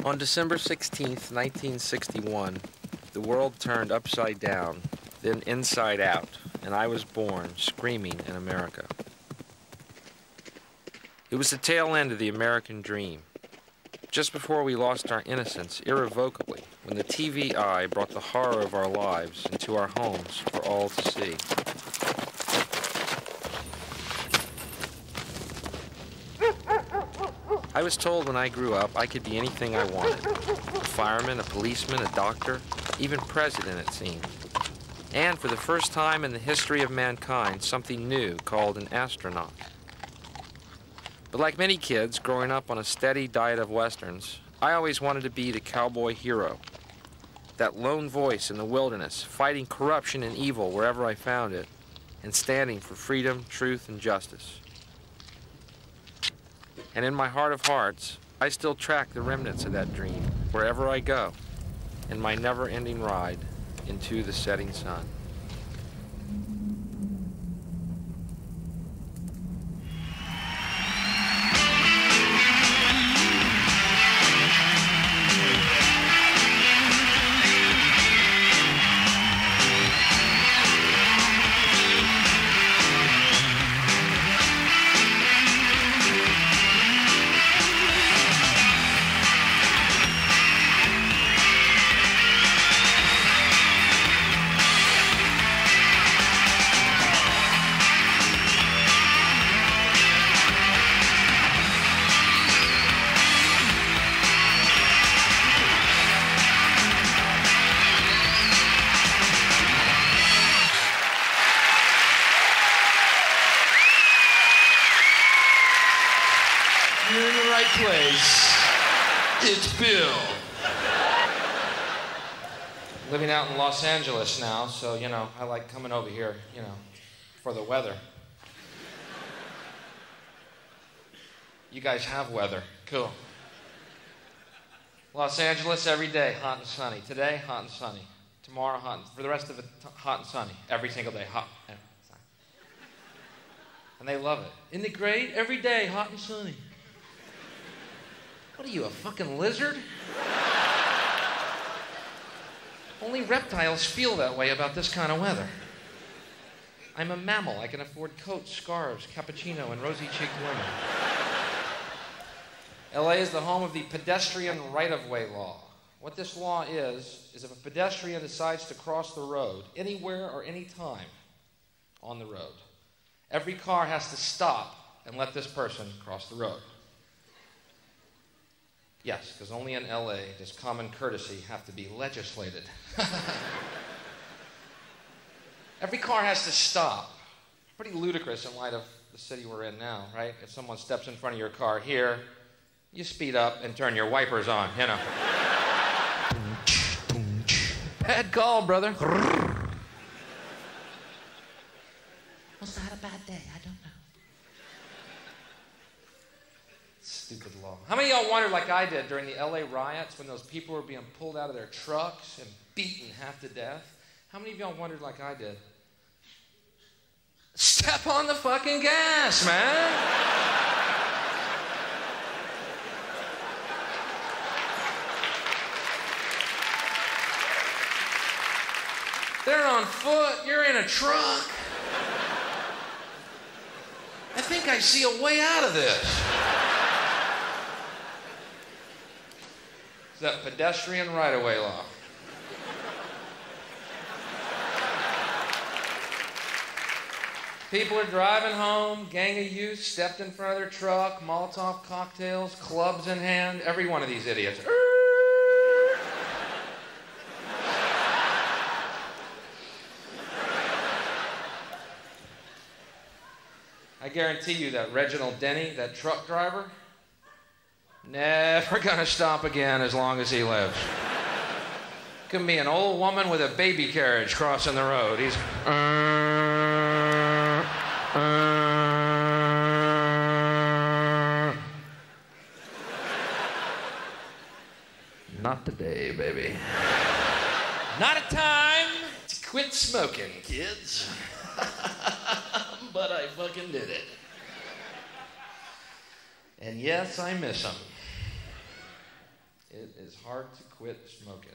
On December 16th, 1961, the world turned upside down, then inside out, and I was born, screaming in America. It was the tail end of the American dream. Just before we lost our innocence irrevocably, when the TV eye brought the horror of our lives into our homes for all to see. I was told when I grew up I could be anything I wanted. A fireman, a policeman, a doctor, even president, it seemed. And for the first time in the history of mankind, something new called an astronaut. But like many kids growing up on a steady diet of westerns, I always wanted to be the cowboy hero. That lone voice in the wilderness, fighting corruption and evil wherever I found it, and standing for freedom, truth, and justice. And in my heart of hearts, I still track the remnants of that dream wherever I go, in my never-ending ride into the setting sun. You're in the right place. It's Bill. Living out in Los Angeles now, so, I like coming over here, for the weather. You guys have weather. Cool. Los Angeles every day, hot and sunny. Today, hot and sunny. Tomorrow, hot and, for the rest of it, hot and sunny. Every single day, hot and sunny. And they love it. Isn't it great? Every day, hot and sunny. What are you, a fucking lizard? Only reptiles feel that way about this kind of weather. I'm a mammal. I can afford coats, scarves, cappuccino, and rosy-cheeked women. LA is the home of the pedestrian right-of-way law. What this law is if a pedestrian decides to cross the road, anywhere or any time on the road, every car has to stop and let this person cross the road. Yes, because only in LA does common courtesy have to be legislated. Every car has to stop. Pretty ludicrous in light of the city we're in now, right? If someone steps in front of your car here, you speed up and turn your wipers on, Bad call, brother. Was that a bad day? I don't know. Stupid law. How many of y'all wondered, like I did, during the LA riots when those people were being pulled out of their trucks and beaten half to death? How many of y'all wondered, like I did, step on the fucking gas, man? They're on foot, you're in a truck. I think I see a way out of this. That pedestrian right-of-way law. People are driving home, gang of youth stepped in front of their truck, Molotov cocktails, clubs in hand, every one of these idiots. I guarantee you that Reginald Denny, that truck driver, never gonna stop again as long as he lives. Could be an old woman with a baby carriage crossing the road. He's not today, baby. Not a time to quit smoking, kids. But I fucking did it. And yes, I miss them. It is hard to quit smoking.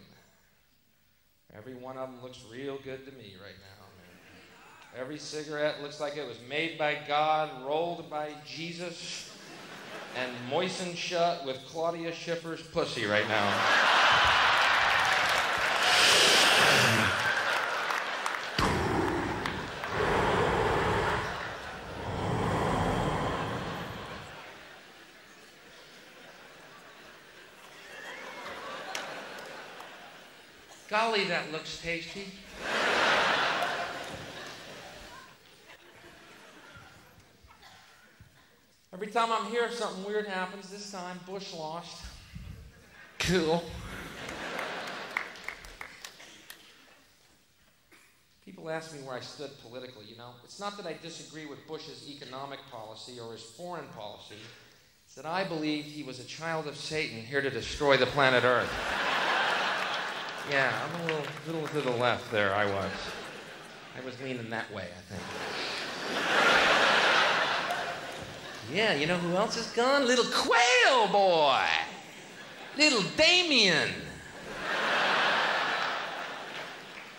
Every one of them looks real good to me right now, man. Every cigarette looks like it was made by God, rolled by Jesus, and moistened shut with Claudia Schiffer's pussy right now. Golly, that looks tasty. Every time I'm here, something weird happens. This time, Bush lost. Cool. People ask me where I stood politically, you know. It's not that I disagree with Bush's economic policy or his foreign policy. It's that I believed he was a child of Satan here to destroy the planet Earth. Yeah, I'm a little to the left there, I was. I was leaning that way, I think. Yeah, you know who else is gone? Little Quail Boy. Little Damien.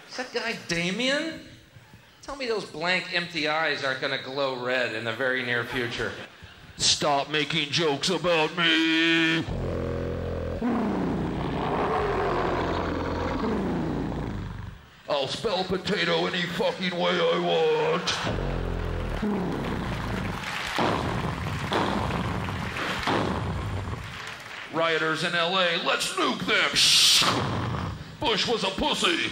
Is that guy Damien? Tell me those blank, empty eyes aren't going to glow red in the very near future. Stop making jokes about me. I'll spell potato any fucking way I want. Rioters in LA, let's nuke them. Bush was a pussy.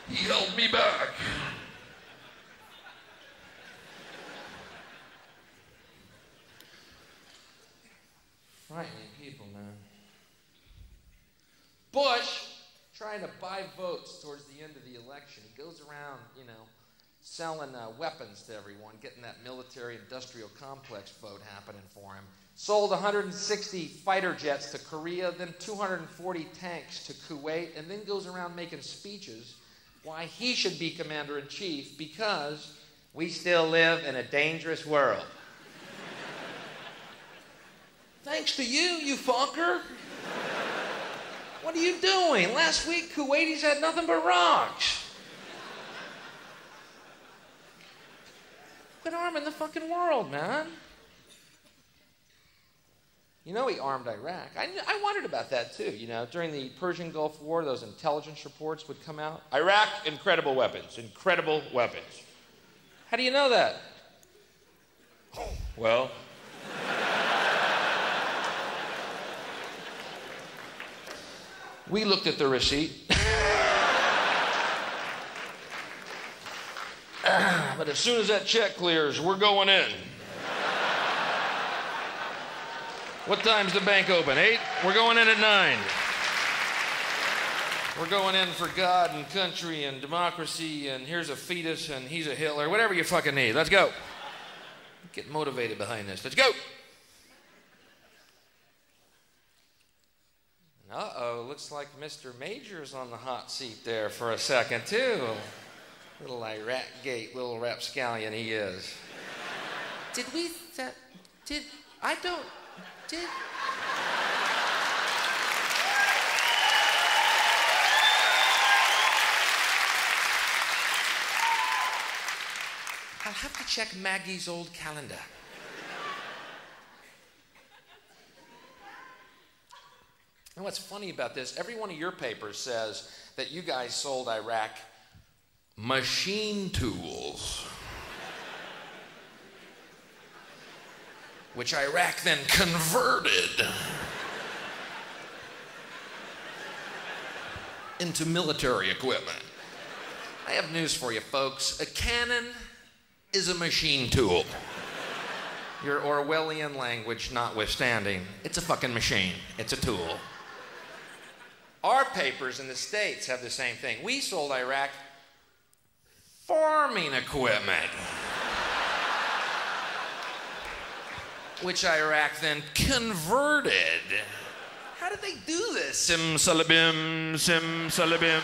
He held me back. Frightening people, man. Bush trying to buy votes towards the end of the election. He goes around, you know, selling weapons to everyone, getting that military-industrial complex vote happening for him. Sold 160 fighter jets to Korea, then 240 tanks to Kuwait, and then goes around making speeches why he should be commander-in-chief because we still live in a dangerous world. Thanks to you, you fucker. What are you doing? Last week, Kuwaitis had nothing but rocks. Quit arming the fucking world, man. You know he armed Iraq. I wondered about that too, you know. During the Persian Gulf War, those intelligence reports would come out. Iraq, incredible weapons. Incredible weapons. How do you know that? Well... we looked at the receipt. But as soon as that check clears, we're going in. What time's the bank open? 8? We're going in at 9. We're going in for God and country and democracy, and here's a fetus and he's a Hitler. Whatever you fucking need. Let's go. Get motivated behind this. Let's go. Uh-oh, looks like Mr. Major's on the hot seat there for a second, too. Little Iraq-gate, little rapscallion he is. I'll have to check Maggie's old calendar. And what's funny about this, every one of your papers says that you guys sold Iraq machine tools, which Iraq then converted into military equipment. I have news for you, folks. A cannon is a machine tool. Your Orwellian language notwithstanding, it's a fucking machine. It's a tool. Our papers in the States have the same thing. We sold Iraq farming equipment, which Iraq then converted. How did they do this? Sim salabim, sim salabim.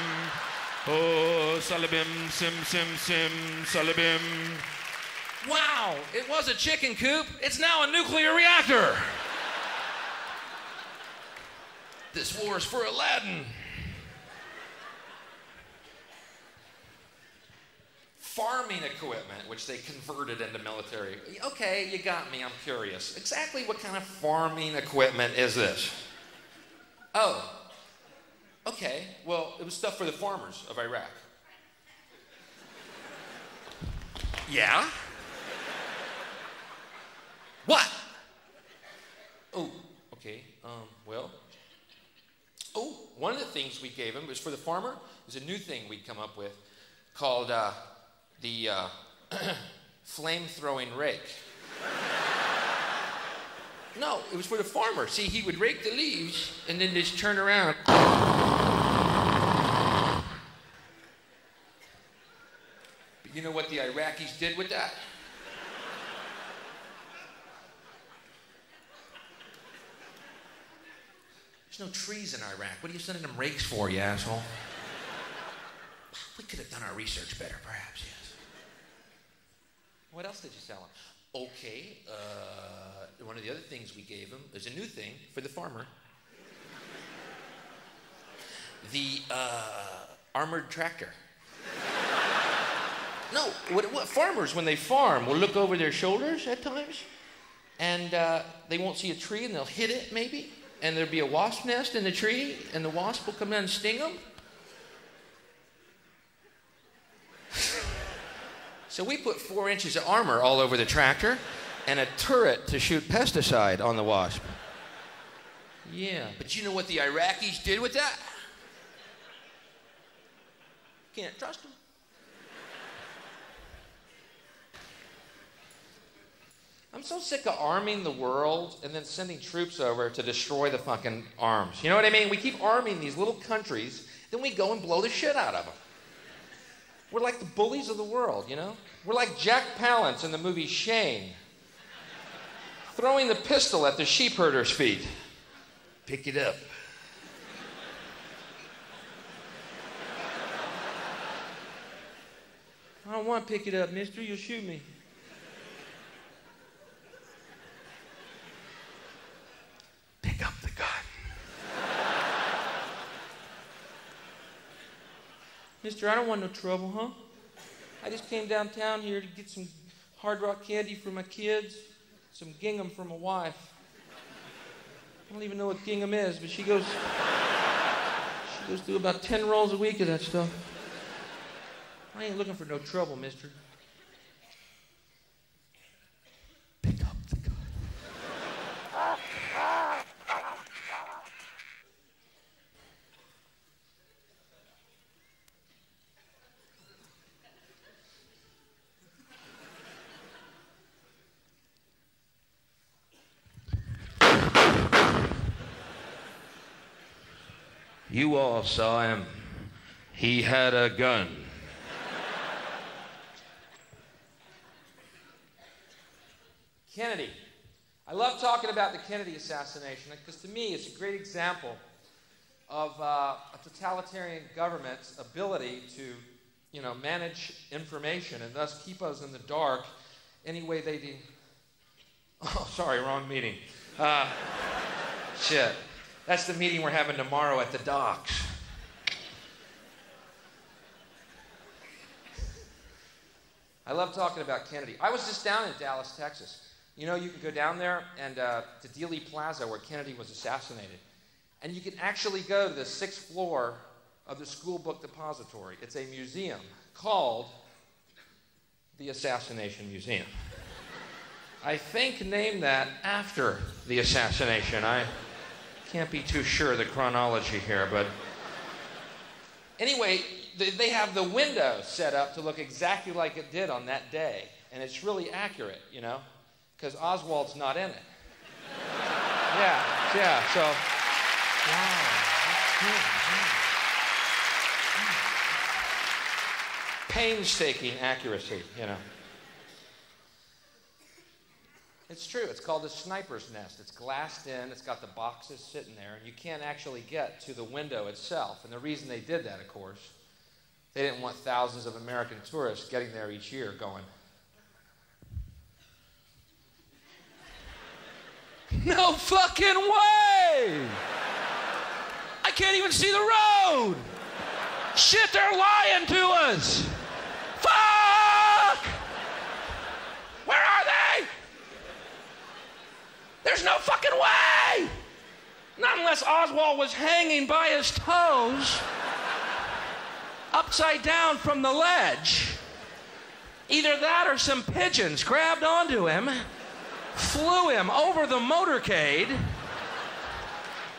Oh, salabim, sim, sim, sim, salabim. Wow, it was a chicken coop. It's now a nuclear reactor. This war is for Aladdin. Farming equipment, which they converted into military. Okay, you got me, I'm curious. Exactly what kind of farming equipment is this? Oh, okay, well, it was stuff for the farmers of Iraq. Yeah? What? Oh, okay, well. Oh, one of the things we gave him was for the farmer. It was a new thing we'd come up with called the flame-throwing rake. No, it was for the farmer. See, he would rake the leaves and then just turn around. But you know what the Iraqis did with that? There's no trees in Iraq. What are you sending them rakes for, you asshole? We could have done our research better, perhaps, yes. What else did you sell him? Okay, one of the other things we gave him is a new thing for the farmer. The armored tractor. No, what farmers, when they farm, will look over their shoulders at times, and they won't see a tree, and they'll hit it, maybe, and there'll be a wasp nest in the tree, and the wasp will come down and sting them. So we put 4 inches of armor all over the tractor and a turret to shoot pesticide on the wasp. Yeah, but you know what the Iraqis did with that? Can't trust them. I'm so sick of arming the world and then sending troops over to destroy the fucking arms. You know what I mean? We keep arming these little countries, then we go and blow the shit out of them. We're like the bullies of the world, you know? We're like Jack Palance in the movie Shane, throwing the pistol at the sheep herder's feet. Pick it up. I don't want to pick it up, mister. You'll shoot me. Pick up the gun. Mister, I don't want no trouble, huh? I just came downtown here to get some Hard Rock candy for my kids, some gingham for my wife. I don't even know what gingham is, but she goes through about 10 rolls a week of that stuff. I ain't looking for no trouble, mister. Pick up the gun. You all saw him. He had a gun. Kennedy. I love talking about the Kennedy assassination because to me it's a great example of a totalitarian government's ability to, you know, manage information and thus keep us in the dark any way they do. Oh, sorry, wrong meeting. Shit. That's the meeting we're having tomorrow at the docks. I love talking about Kennedy. I was just down in Dallas, Texas. You know, you can go down there and to Dealey Plaza where Kennedy was assassinated. And you can actually go to the 6th floor of the School Book Depository. It's a museum called the Assassination Museum. I think named that after the assassination. I can't be too sure of the chronology here, but anyway, they have the window set up to look exactly like it did on that day. And it's really accurate, you know, because Oswald's not in it. Yeah, so, wow. Painstaking accuracy, you know. It's true. It's called the sniper's nest. It's glassed in. It's got the boxes sitting there, and you can't actually get to the window itself. And the reason they did that, of course, they didn't want thousands of American tourists getting there each year going, "No fucking way!" can't even see the road. Shit, they're lying to us. Fuck! Where are they? There's no fucking way! Not unless Oswald was hanging by his toes, upside down from the ledge. Either that or some pigeons grabbed onto him, flew him over the motorcade.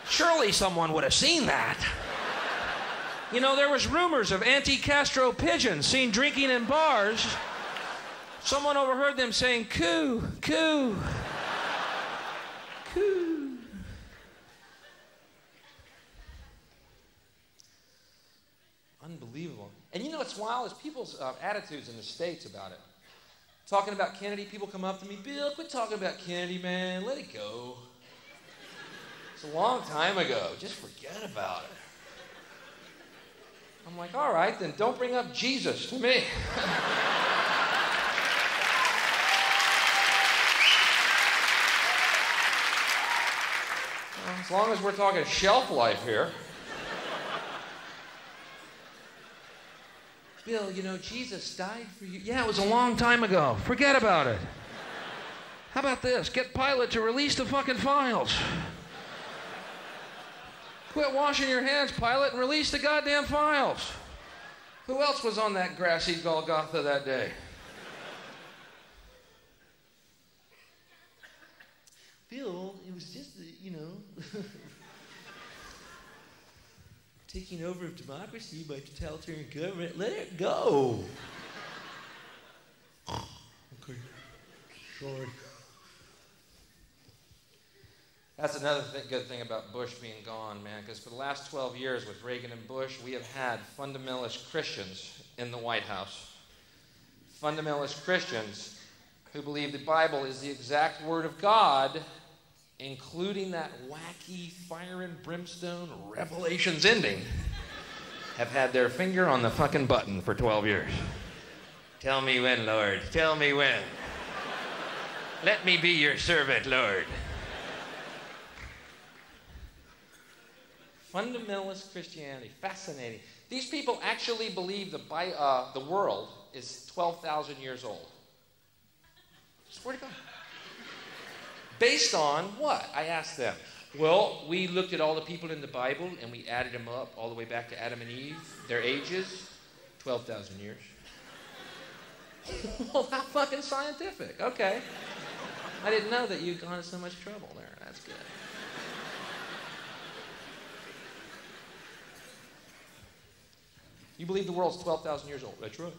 Surely someone would have seen that. You know, there was rumors of anti-Castro pigeons seen drinking in bars. Someone overheard them saying, coo, coo, coo. Unbelievable. And you know what's wild is people's attitudes in the States about it. Talking about Kennedy, people come up to me, Bill, quit talking about Kennedy, man. Let it go. It's a long time ago. Just forget about it. I'm like, all right, then don't bring up Jesus to me. Well, as long as we're talking shelf life here. Bill, you know, Jesus died for you. Yeah, it was a long time ago. Forget about it. How about this? Get Pilate to release the fucking files. Quit washing your hands, Pilate, and release the goddamn files. Who else was on that grassy Golgotha that day? Bill, it was just, you know, taking over of democracy by totalitarian government. Let it go. Okay, sorry. That's another good thing about Bush being gone, man, because for the last 12 years with Reagan and Bush, we have had fundamentalist Christians in the White House. Fundamentalist Christians who believe the Bible is the exact word of God, including that wacky fire and brimstone Revelations ending, have had their finger on the fucking button for 12 years. Tell me when, Lord. Tell me when. Let me be your servant, Lord. Fundamentalist Christianity, fascinating. These people actually believe the world is 12,000 years old. Swear to God. Based on what? I asked them. Well, we looked at all the people in the Bible and we added them up all the way back to Adam and Eve. Their ages, 12,000 years. Well, how fucking scientific. Okay. I didn't know that you'd gone to so much trouble there. That's good. You believe the world's 12,000 years old. That's right.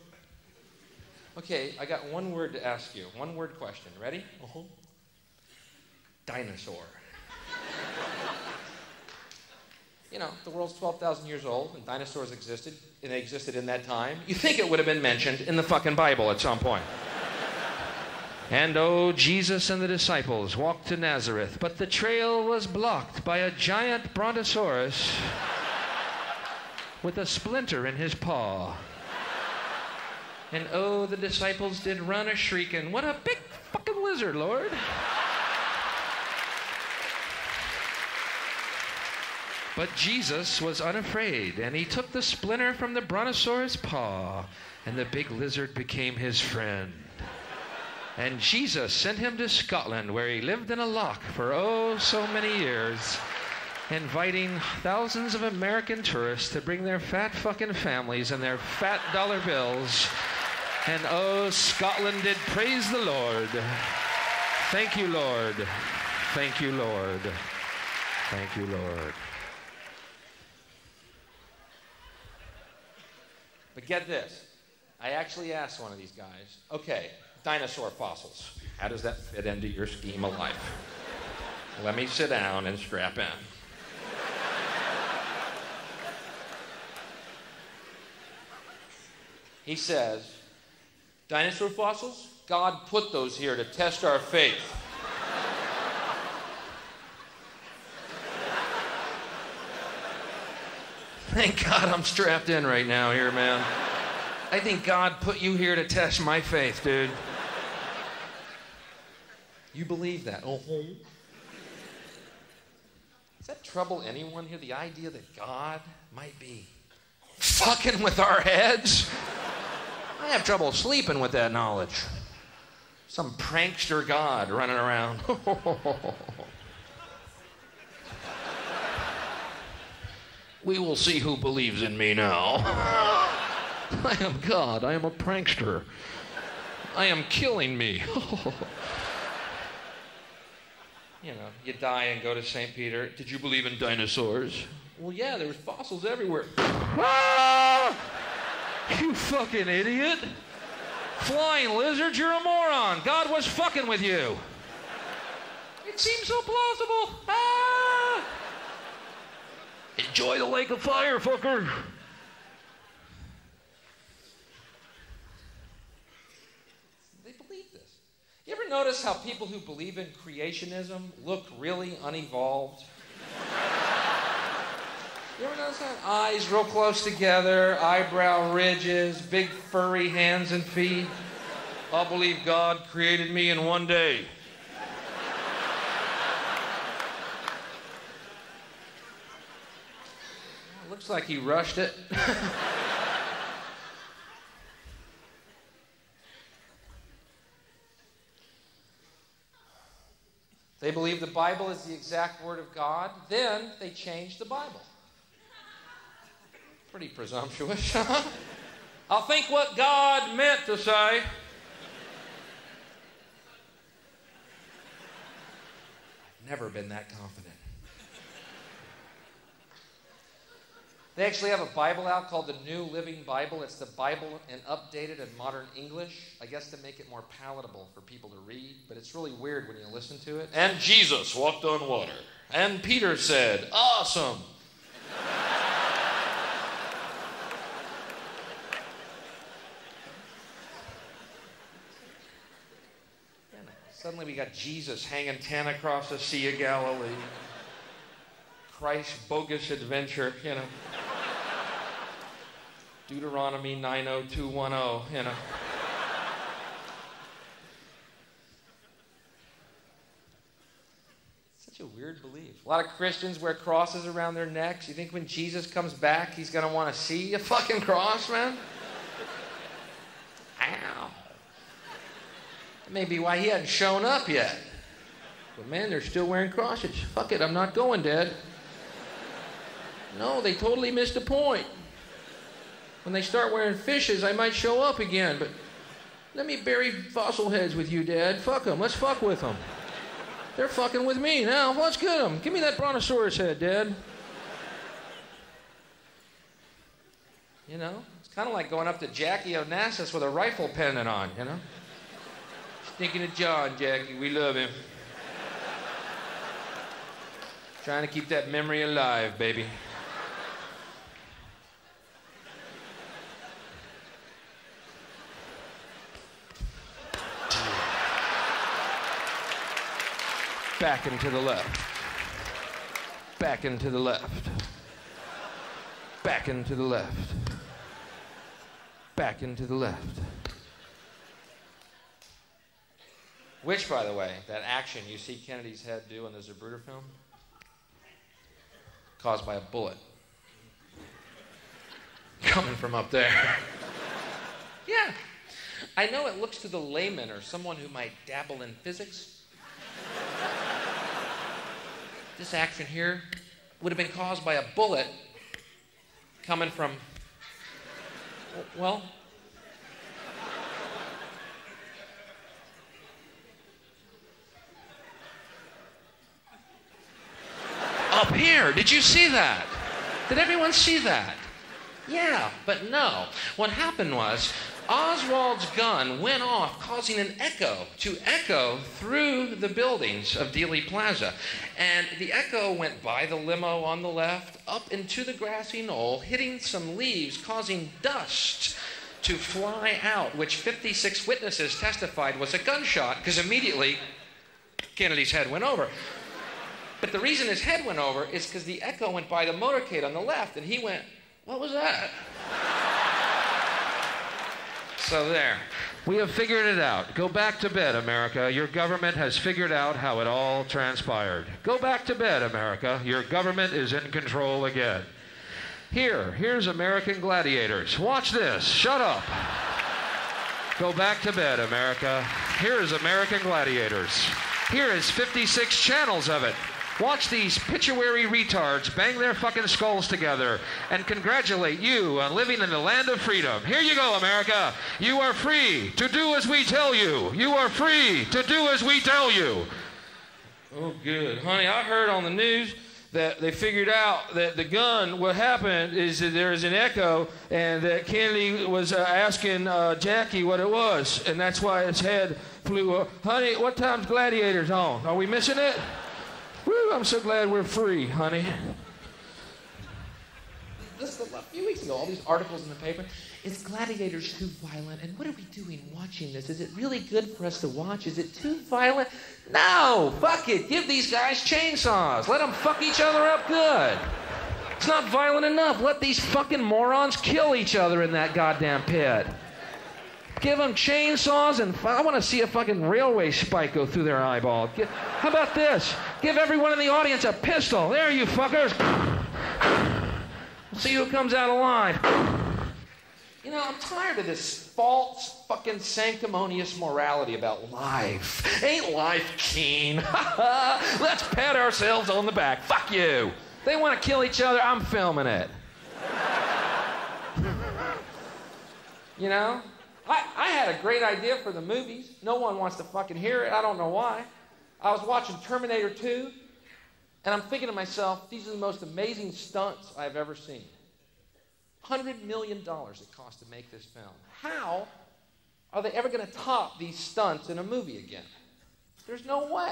Okay, I got one word to ask you. One word question. Ready? Uh-huh. Dinosaur. You know, the world's 12,000 years old and dinosaurs existed, and they existed in that time. You think it would have been mentioned in the fucking Bible at some point. And oh, Jesus and the disciples walked to Nazareth, but the trail was blocked by a giant brontosaurus with a splinter in his paw. And oh, the disciples did run a-shrieking, what a big fucking lizard, Lord. But Jesus was unafraid, and he took the splinter from the brontosaurus' paw, and the big lizard became his friend. And Jesus sent him to Scotland, where he lived in a loch for oh so many years, inviting thousands of American tourists to bring their fat fucking families and their fat dollar bills. And oh, Scotland did praise the Lord. Thank you, Lord. Thank you, Lord. Thank you, Lord. But get this. I actually asked one of these guys, okay, dinosaur fossils. How does that fit into your scheme of life? Let me sit down and strap in. He says, dinosaur fossils? God put those here to test our faith. Thank God I'm strapped in right now here, man. I think God put you here to test my faith, dude. You believe that? Oh. It's that trouble anyone here? The idea that God might be fucking with our heads? I have trouble sleeping with that knowledge. Some prankster God running around. We will see who believes in me now. I am God. I am a prankster. I am killing me. You know, you die and go to St. Peter. Did you believe in dinosaurs? Well, yeah, there was fossils everywhere. Ah! You fucking idiot. Flying lizards, you're a moron. God was fucking with you. It seems so plausible. Ah! Enjoy the lake of fire, fucker. They believe this. You ever notice how people who believe in creationism look really unevolved? You ever notice that? Eyes real close together, eyebrow ridges, big furry hands and feet. I believe God created me in one day. Looks like he rushed it. They believe the Bible is the exact word of God. Then they changed the Bible. Pretty presumptuous, huh? I'll think what God meant to say. I've never been that confident. They actually have a Bible out called the New Living Bible. It's the Bible in updated and modern English, I guess to make it more palatable for people to read, but it's really weird when you listen to it. And Jesus walked on water. And Peter said, awesome. Suddenly we got Jesus hanging 10 across the Sea of Galilee. Christ's bogus adventure, you know. Deuteronomy 90210, you know. Such a weird belief. A lot of Christians wear crosses around their necks. You think when Jesus comes back, he's going to want to see a fucking cross, man? Ow. That may be why he hadn't shown up yet. But man, they're still wearing crosses. Fuck it, I'm not going, Dad. No, they totally missed the point. When they start wearing fishes, I might show up again, but let me bury fossil heads with you, Dad. Fuck them. Let's fuck with them. They're fucking with me now. Let's get them. Give me that brontosaurus head, Dad. You know, it's kind of like going up to Jackie Onassis with a rifle pendant on, you know. Thinking of John, Jackie. We love him. Trying to keep that memory alive, baby. Back and to the left. Back and to the left. Back and to the left. Back and to the left. Which, by the way, that action you see Kennedy's head do in the Zapruder film, caused by a bullet coming from up there. Yeah. I know it looks to the layman or someone who might dabble in physics. This action here would have been caused by a bullet coming from, well, up here. Did you see that? Did everyone see that? Yeah, but no. What happened was Oswald's gun went off, causing an echo to echo through the buildings of Dealey Plaza. And the echo went by the limo on the left, up into the grassy knoll, hitting some leaves, causing dust to fly out, which 56 witnesses testified was a gunshot, because immediately Kennedy's head went over. But the reason his head went over is because the echo went by the motorcade on the left, and he went, what was that? So there. We have figured it out. Go back to bed, America. Your government has figured out how it all transpired. Go back to bed, America. Your government is in control again. Here's American Gladiators. Watch this. Shut up. Go back to bed, America. Here is American Gladiators. Here is 56 channels of it. Watch these pituitary retards bang their fucking skulls together and congratulate you on living in the land of freedom. Here you go, America. You are free to do as we tell you. You are free to do as we tell you. Oh, good. Honey, I heard on the news that they figured out that the gun, what happened is that there's an echo and that Kennedy was asking Jackie what it was, and that's why his head flew up. Honey, what time's Gladiators on? Are we missing it? Woo, I'm so glad we're free, honey. This is a few weeks ago, all these articles in the paper. Is Gladiators too violent? And what are we doing watching this? Is it really good for us to watch? Is it too violent? No! Fuck it! Give these guys chainsaws! Let them fuck each other up good! It's not violent enough. Let these fucking morons kill each other in that goddamn pit. Give them chainsaws and I want to see a fucking railway spike go through their eyeball. How about this? Give everyone in the audience a pistol. There, you fuckers. See who comes out alive. You know, I'm tired of this false fucking sanctimonious morality about life. Ain't life keen? Let's pat ourselves on the back. Fuck you. They want to kill each other. I'm filming it. You know? I had a great idea for the movies. No one wants to fucking hear it. I don't know why. I was watching Terminator 2, and I'm thinking to myself, these are the most amazing stunts I've ever seen. $100 million it cost to make this film. How are they ever going to top these stunts in a movie again? There's no way.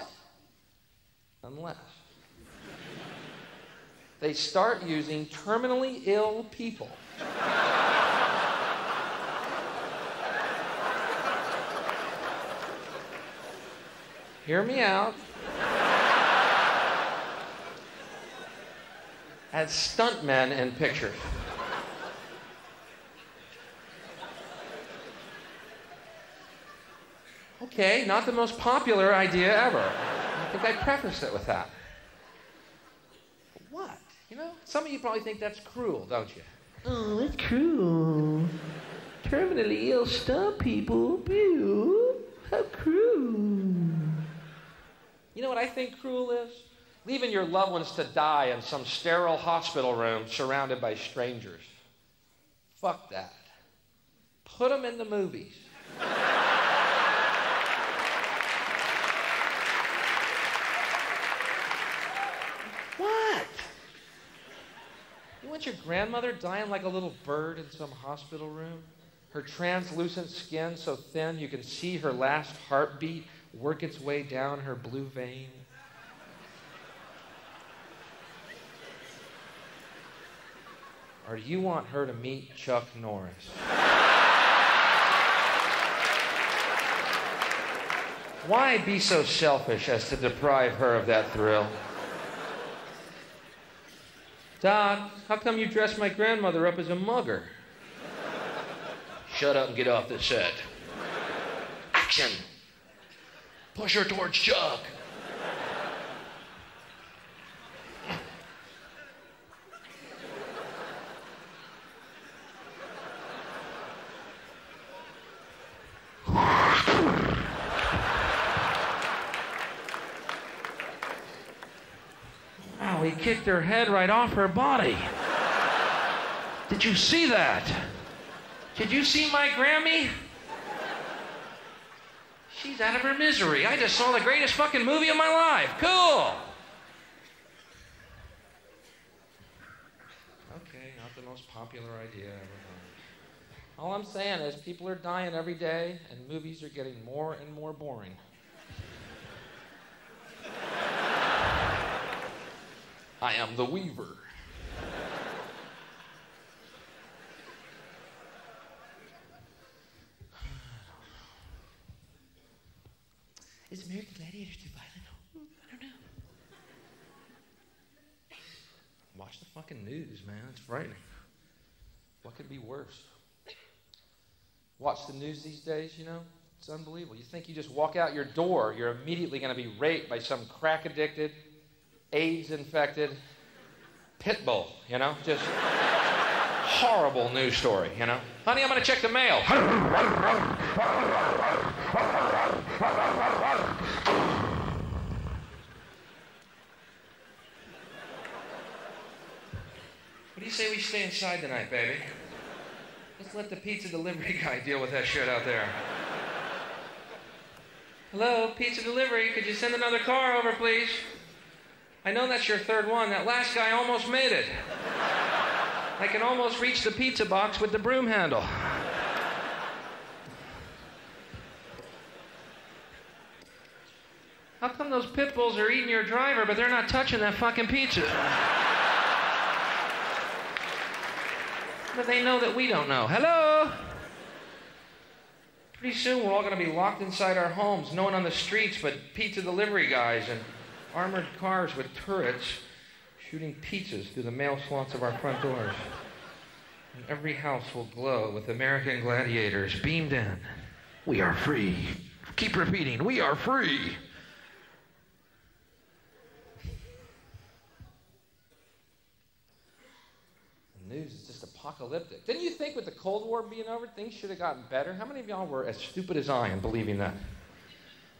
Unless they start using terminally ill people. Hear me out. As stuntmen in pictures. Okay, not the most popular idea ever. I think I prefaced it with that. But what? You know, some of you probably think that's cruel, don't you? Oh, that's cruel. Terminally ill stunt people. Ew. How cruel. You know what I think cruel is? Leaving your loved ones to die in some sterile hospital room surrounded by strangers. Fuck that. Put them in the movies. What? You want your grandmother dying like a little bird in some hospital room? Her translucent skin so thin you can see her last heartbeat work its way down her blue vein. Or do you want her to meet Chuck Norris? Why be so selfish as to deprive her of that thrill? Doc, how come you dressed my grandmother up as a mugger? Shut up and get off the set. Action! Push her towards Chuck. Wow, he kicked her head right off her body. Did you see that? Did you see my Grammy? She's out of her misery. I just saw the greatest fucking movie of my life. Cool. Okay, not the most popular idea ever. All I'm saying is people are dying every day and movies are getting more and more boring. I am the Weaver. Is American Gladiators too violent? I don't know. Watch the fucking news, man. It's frightening. What could be worse? Watch the news these days, you know? It's unbelievable. You think you just walk out your door, you're immediately going to be raped by some crack-addicted, AIDS-infected pit bull, you know? Just horrible news story, you know? Honey, I'm going to check the mail. What do you say we stay inside tonight, baby? Let's let the pizza delivery guy deal with that shit out there. Hello, pizza delivery. Could you send another car over, please? I know that's your third one. That last guy almost made it. I can almost reach the pizza box with the broom handle. How come those pit bulls are eating your driver, but they're not touching that fucking pizza? But they know that we don't know. Hello? Pretty soon we're all going to be locked inside our homes, no one on the streets but pizza delivery guys and armored cars with turrets shooting pizzas through the mail slots of our front doors. And every house will glow with American gladiators beamed in. We are free. Keep repeating, we are free. The news is just apocalyptic. Didn't you think with the Cold War being over, things should have gotten better? How many of y'all were as stupid as I in believing that?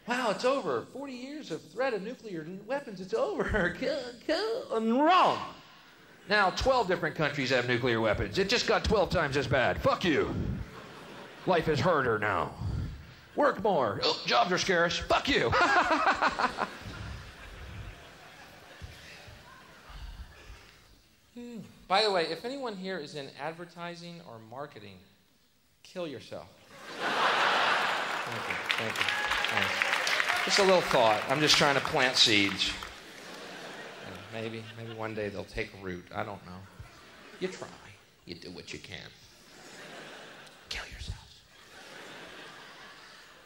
Wow, it's over. 40 years of threat of nuclear weapons, it's over. I'm wrong. Now, 12 different countries have nuclear weapons. It just got 12 times as bad. Fuck you. Life is harder now. Work more. Oh, jobs are scarce. Fuck you. By the way, if anyone here is in advertising or marketing, kill yourself. Thank you. Thank you. Thanks. Just a little thought. I'm just trying to plant seeds. And maybe one day they'll take root. I don't know. You try. You do what you can. Kill yourselves.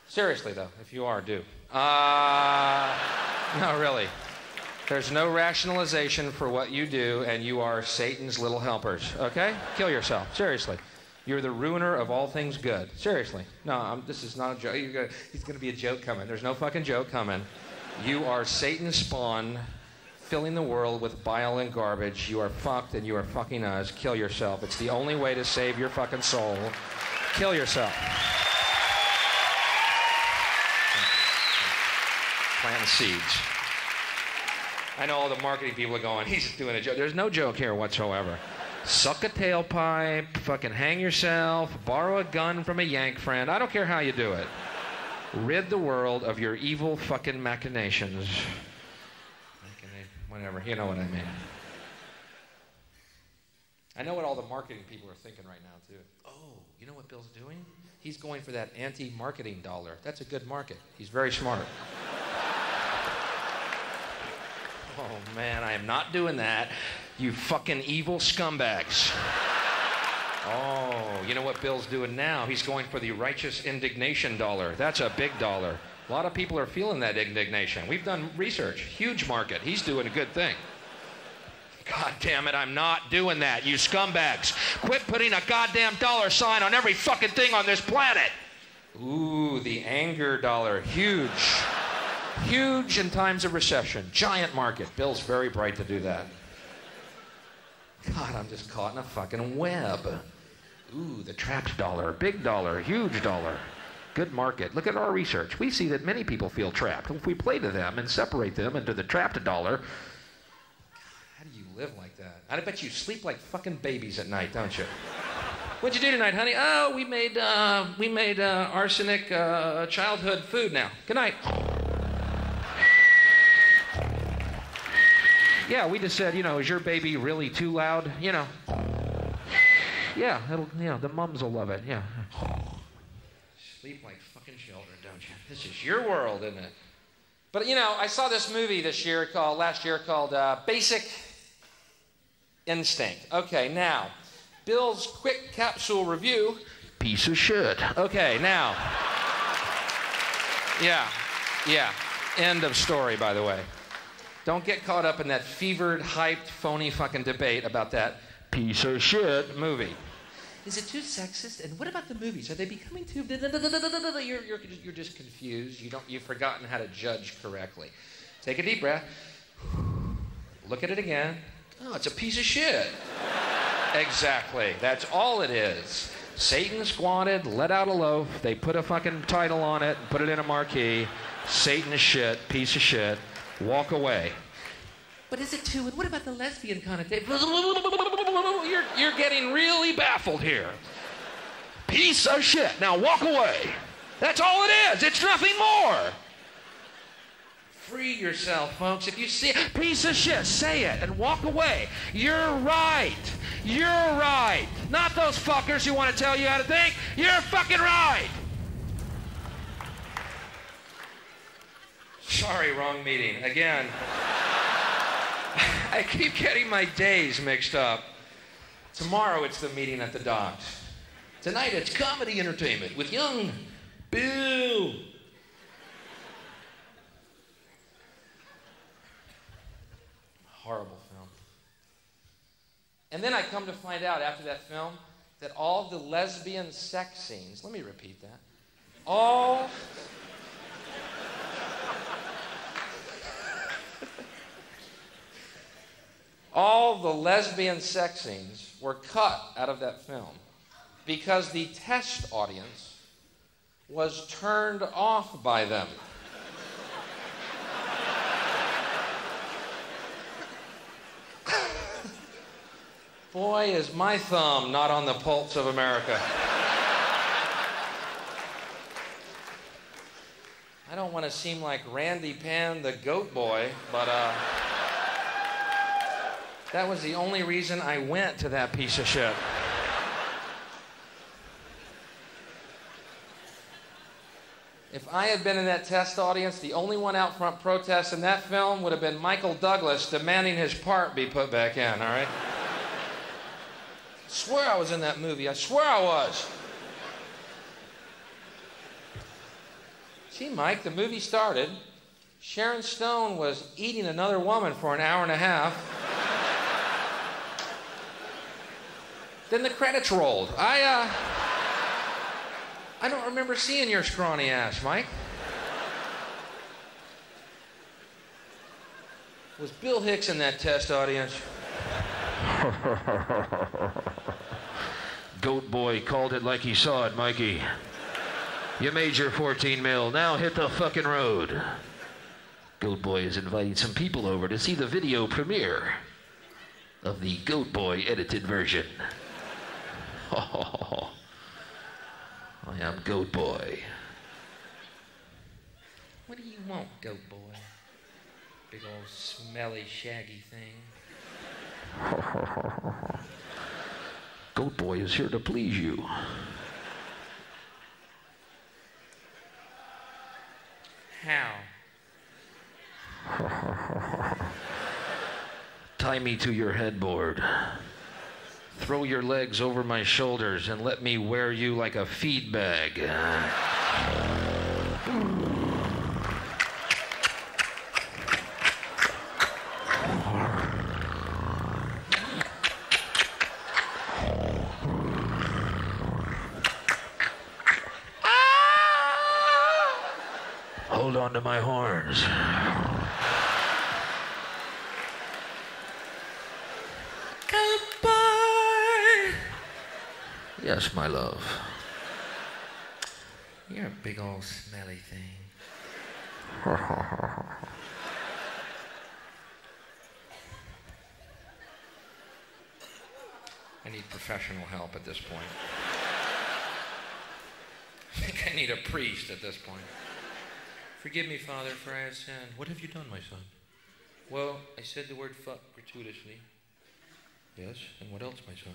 Seriously, though, if you are, do. No, really. There's no rationalization for what you do, and you are Satan's little helpers, okay? Kill yourself, seriously. You're the ruiner of all things good. Seriously. No, this is not a joke. He's going to be a joke coming. There's no fucking joke coming. You are Satan's spawn, filling the world with bile and garbage. You are fucked, and you are fucking us. Kill yourself. It's the only way to save your fucking soul. Kill yourself. Plant seeds. I know all the marketing people are going, he's doing a joke. There's no joke here whatsoever. Suck a tailpipe, fucking hang yourself, borrow a gun from a yank friend. I don't care how you do it. Rid the world of your evil fucking machinations. Whatever, you know what I mean. I know what all the marketing people are thinking right now, too. Oh, you know what Bill's doing? He's going for that anti-marketing dollar. That's a good market. He's very smart. Oh, man, I am not doing that. You fucking evil scumbags. Oh, you know what Bill's doing now? He's going for the righteous indignation dollar. That's a big dollar. A lot of people are feeling that indignation. We've done research. Huge market. He's doing a good thing. God damn it, I'm not doing that, you scumbags. Quit putting a goddamn dollar sign on every fucking thing on this planet. Ooh, the anger dollar. Huge. Huge in times of recession. Giant market. Bill's very bright to do that. God, I'm just caught in a fucking web. Ooh, the trapped dollar. Big dollar. Huge dollar. Good market. Look at our research. We see that many people feel trapped. If we play to them and separate them into the trapped dollar, God, how do you live like that? I bet you sleep like fucking babies at night, don't you? What'd you do tonight, honey? Oh, we made arsenic childhood food now. Good night. Yeah, we just said, is your baby really too loud? Yeah, the mums will love it, yeah. Sleep like fucking children, don't you? This is your world, isn't it? But, I saw this movie last year called Basic Instinct. Okay, now, Bill's quick capsule review. Piece of shit. Okay, now. Yeah. End of story, by the way. Don't get caught up in that fevered, hyped, phony fucking debate about that piece of shit movie. Is it too sexist? And what about the movies? Are they becoming too... You're just confused. You've forgotten how to judge correctly. Take a deep breath. Look at it again. Oh, it's a piece of shit. Exactly. That's all it is. Satan squatted, let out a loaf. They put a fucking title on it and put it in a marquee. Satan's shit, piece of shit. Walk away. But is it too? And what about the lesbian connotation? You're getting really baffled here. Piece of shit. Now walk away. That's all it is. It's nothing more. Free yourself, folks. If you see a piece of shit, say it and walk away. You're right. You're right. Not those fuckers who want to tell you how to think. You're fucking right. Sorry, wrong meeting. Again. I keep getting my days mixed up. Tomorrow it's the meeting at the docks. Tonight it's comedy entertainment with young Bill. Horrible film. And then I come to find out after that film that all the lesbian sex scenes, let me repeat that, all the lesbian sex scenes were cut out of that film because the test audience was turned off by them. Boy, is my thumb not on the pulse of America. I don't want to seem like Randy Pan the goat boy, but that was the only reason I went to that piece of shit. If I had been in that test audience, the only one out front protesting that film would have been Michael Douglas demanding his part be put back in, all right? I swear I was in that movie. I swear I was. See, Mike, the movie started. Sharon Stone was eating another woman for an hour and a half. Then the credits rolled. I don't remember seeing your scrawny ass, Mike. Was Bill Hicks in that test audience? Goat boy called it like he saw it, Mikey. You made your 14 mil. Now hit the fucking road. Goat boy is inviting some people over to see the video premiere of the Goat Boy edited version. Oh, I am Goat Boy. What do you want, Goat Boy? Big old smelly, shaggy thing. Goat Boy is here to please you. How? Tie me to your headboard. Throw your legs over my shoulders and let me wear you like a feed bag. Hold on to my horns. Goodbye. Yes, my love. You're a big old smelly thing. I need professional help at this point. I think I need a priest at this point. Forgive me, Father, for I have sinned. What have you done, my son? Well, I said the word fuck gratuitously. Yes, and what else, my son?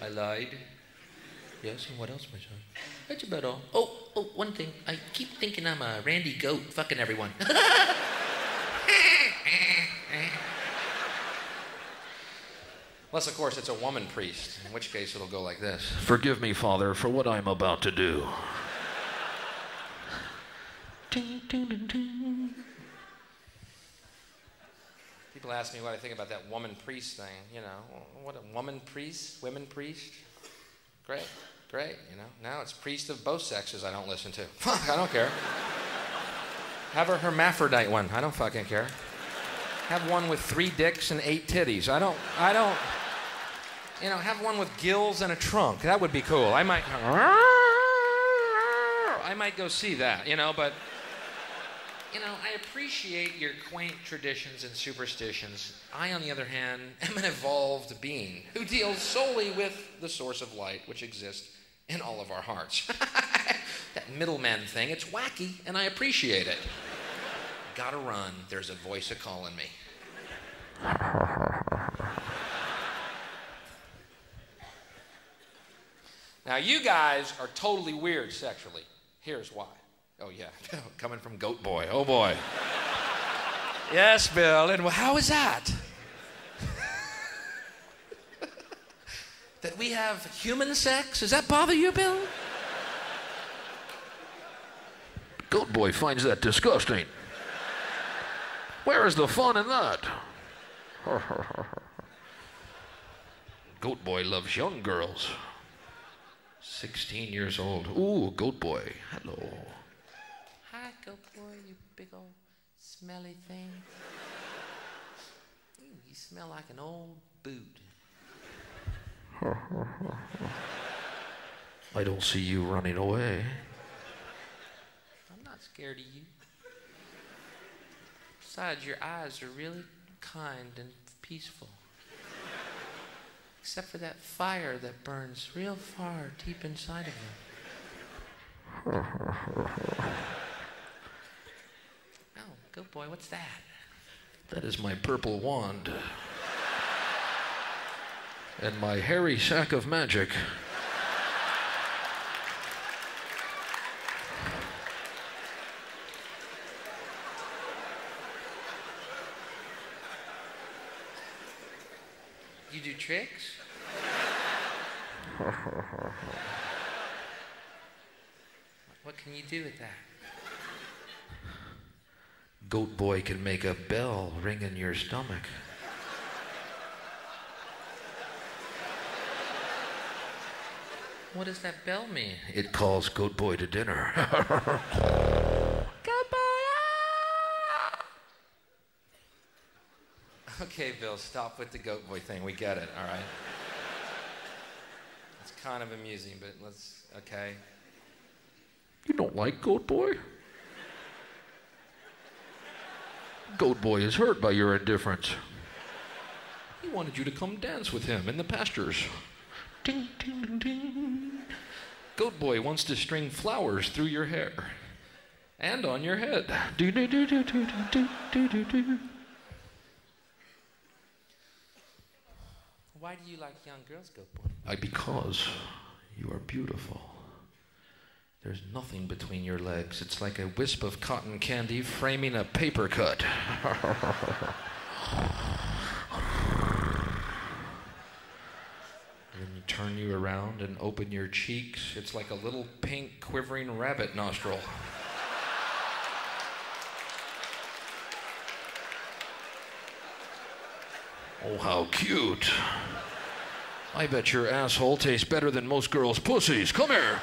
I lied. Yes, and what else, my son? That's about all. Oh, one thing. I keep thinking I'm a Randy Goat fucking everyone. Unless, of course, it's a woman priest, in which case it'll go like this. Forgive me, Father, for what I'm about to do. Did People ask me what I think about that woman priest thing, you know. What a woman priest, women priest. Great, you know. Now it's priest of both sexes I don't listen to. Fuck, I don't care. Have a hermaphrodite one. I don't fucking care. Have one with 3 dicks and 8 titties. I don't, you know, have one with gills and a trunk. That would be cool. I might go see that, you know, but, you know, I appreciate your quaint traditions and superstitions. I, on the other hand, am an evolved being who deals solely with the source of light which exists in all of our hearts. That middleman thing, it's wacky, and I appreciate it. Gotta run. There's a voice a-calling me. Now, you guys are totally weird sexually. Here's why. Oh, yeah. Coming from Goat Boy. Oh, boy. Yes, Bill. And how is that? That we have human sex? Does that bother you, Bill? Goat Boy finds that disgusting. Where is the fun in that? Goat Boy loves young girls. 16 years old. Ooh, Goat Boy. Hello. Hi, Goat Boy, you big old smelly thing. Ooh, you smell like an old boot. I don't see you running away. I'm not scared of you. Besides, your eyes are really kind and peaceful. Except for that fire that burns real far deep inside of them. Oh, Goat Boy, what's that? That is my purple wand. And my hairy sack of magic. You do tricks? What can you do with that? Goat Boy can make a bell ring in your stomach. What does that bell mean? It calls Goat Boy to dinner. Goat Boy! Okay, Bill, stop with the Goat Boy thing. We get it, all right? It's kind of amusing, but let's, okay. You don't like Goat Boy? Goat Boy is hurt by your indifference. He wanted you to come dance with him in the pastures. Ding, ding, ding, ding. Goat Boy wants to string flowers through your hair and on your head. Do, do, do, do, do, do, do, do, do. Why do you like young girls, Goat Boy? Because you are beautiful. There's nothing between your legs. It's like a wisp of cotton candy framing a paper cut. Then you turn you around and open your cheeks. It's like a little pink quivering rabbit nostril. Oh, how cute. I bet your asshole tastes better than most girls' pussies. Come here.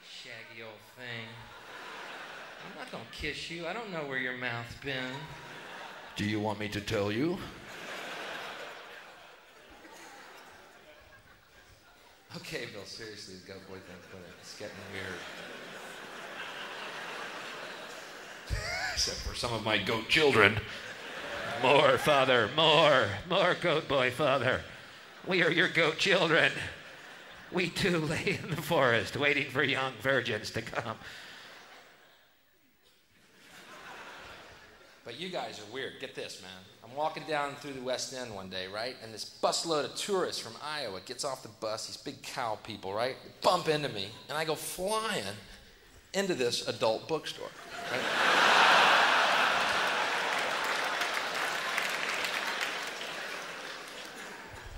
Shaggy old thing. I'm not gonna kiss you. I don't know where your mouth's been. Do you want me to tell you? Okay, Bill, seriously, the Goat Boy thing's good. It's getting weird. Except for some of my goat children. More, Father, more. More, Goat Boy, Father. We are your goat children. We too lay in the forest waiting for young virgins to come. But you guys are weird. Get this, man. I'm walking down through the West End one day, right? And this busload of tourists from Iowa gets off the bus, these big cow people, right? They bump into me, and I go flying into this adult bookstore. Right?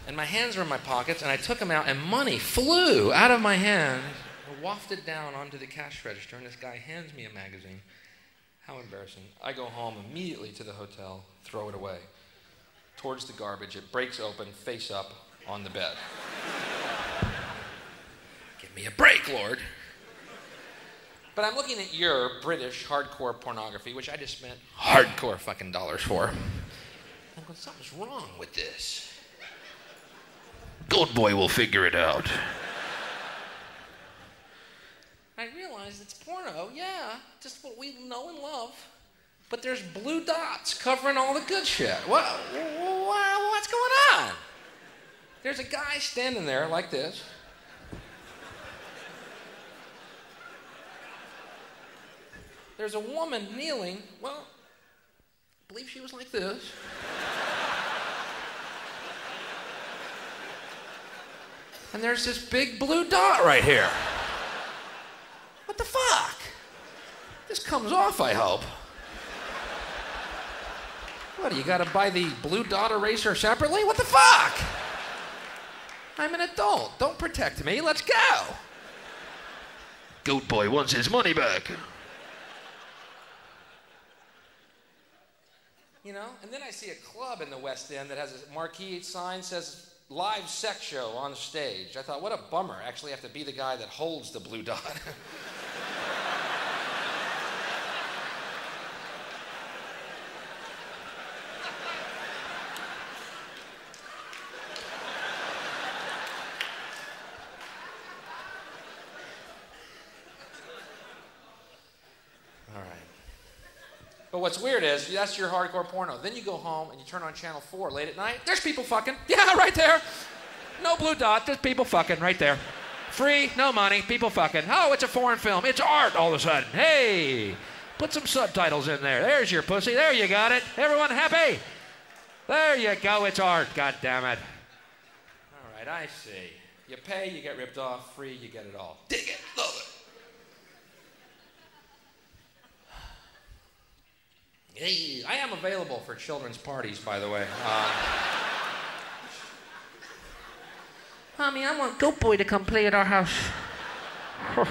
And my hands were in my pockets, and I took them out, and money flew out of my hand. wafted down onto the cash register, and this guy hands me a magazine. How embarrassing. I go home immediately to the hotel, throw it away. Towards the garbage, it breaks open, face up, on the bed. Give me a break, Lord. But I'm looking at your British hardcore pornography, which I just spent hardcore fucking dollars for. I'm going, something's wrong with this. Goat Boy will figure it out. I realize it's porno, yeah, just what we know and love. But there's blue dots covering all the good shit. What's going on? There's a guy standing there like this. There's a woman kneeling. Well, I believe she was like this. And there's this big blue dot right here. What the fuck? This comes off, I hope. What, do you gotta buy the blue dot eraser separately? What the fuck? I'm an adult. Don't protect me. Let's go. Goat Boy wants his money back. You know, and then I see a club in the West End that has a marquee sign says live sex show on stage. I thought, what a bummer. I actually have to be the guy that holds the blue dot. But what's weird is, that's your hardcore porno. Then you go home and you turn on Channel 4 late at night. There's people fucking. Yeah, right there. No blue dot, just people fucking right there. Free, no money, people fucking. Oh, it's a foreign film. It's art all of a sudden. Hey, put some subtitles in there. There's your pussy. There, you got it. Everyone happy? There you go. It's art. God damn it. All right, I see. You pay, you get ripped off. Free, you get it all. Dig it. Love it. Hey, I am available for children's parties, by the way. Mommy, I want Goat Boy to come play at our house. But,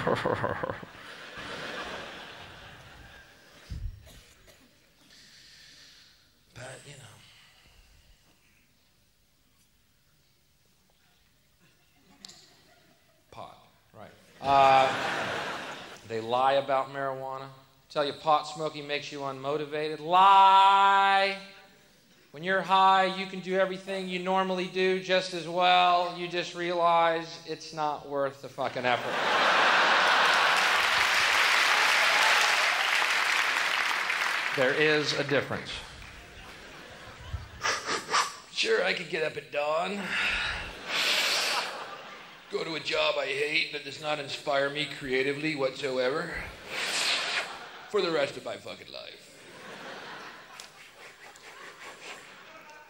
you know. Pot, right. They lie about marijuana. Tell you pot smoking makes you unmotivated. Lie. When you're high, you can do everything you normally do just as well. You just realize it's not worth the fucking effort. There is a difference. Sure, I could get up at dawn, go to a job I hate that does not inspire me creatively whatsoever for the rest of my fucking life.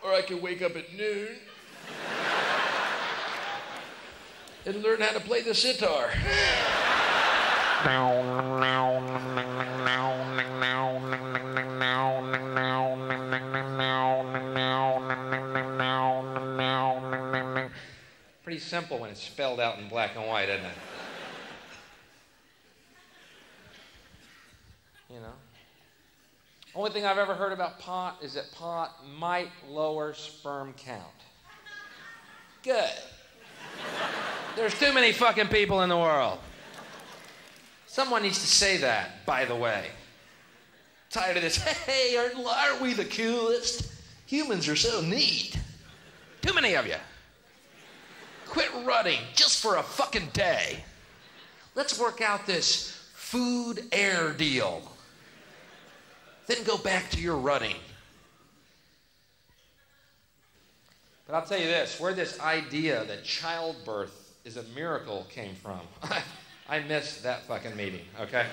Or I could wake up at noon and learn how to play the sitar. Pretty simple when it's spelled out in black and white, isn't it? You know? Only thing I've ever heard about pot is that pot might lower sperm count. Good. There's too many fucking people in the world. Someone needs to say that, by the way. Tired of this, hey, aren't we the coolest? Humans are so neat. Too many of you. Quit rutting just for a fucking day. Let's work out this food-air deal. Then go back to your rutting. But I'll tell you this, where this idea that childbirth is a miracle came from, I missed that fucking meeting, okay?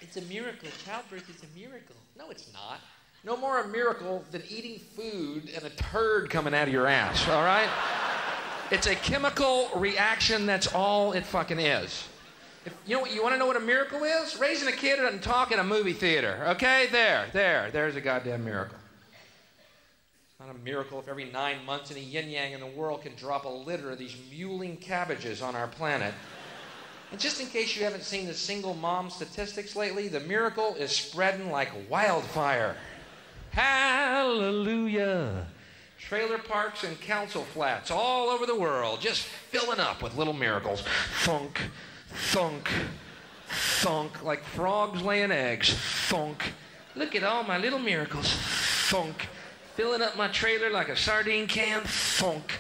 It's a miracle. Childbirth is a miracle. No, it's not. No more a miracle than eating food and a turd coming out of your ass, all right? It's a chemical reaction, that's all it fucking is. You want to know what a miracle is? Raising a kid who doesn't talk in a movie theater, okay? There's a goddamn miracle. Not a miracle if every 9 months any yin-yang in the world can drop a litter of these mewling cabbages on our planet. And just in case you haven't seen the single mom statistics lately, the miracle is spreading like wildfire. Hallelujah. Trailer parks and council flats all over the world just filling up with little miracles. Thunk, thunk, thunk, like frogs laying eggs. Thunk. Look at all my little miracles. Thunk. Filling up my trailer like a sardine can. Thunk.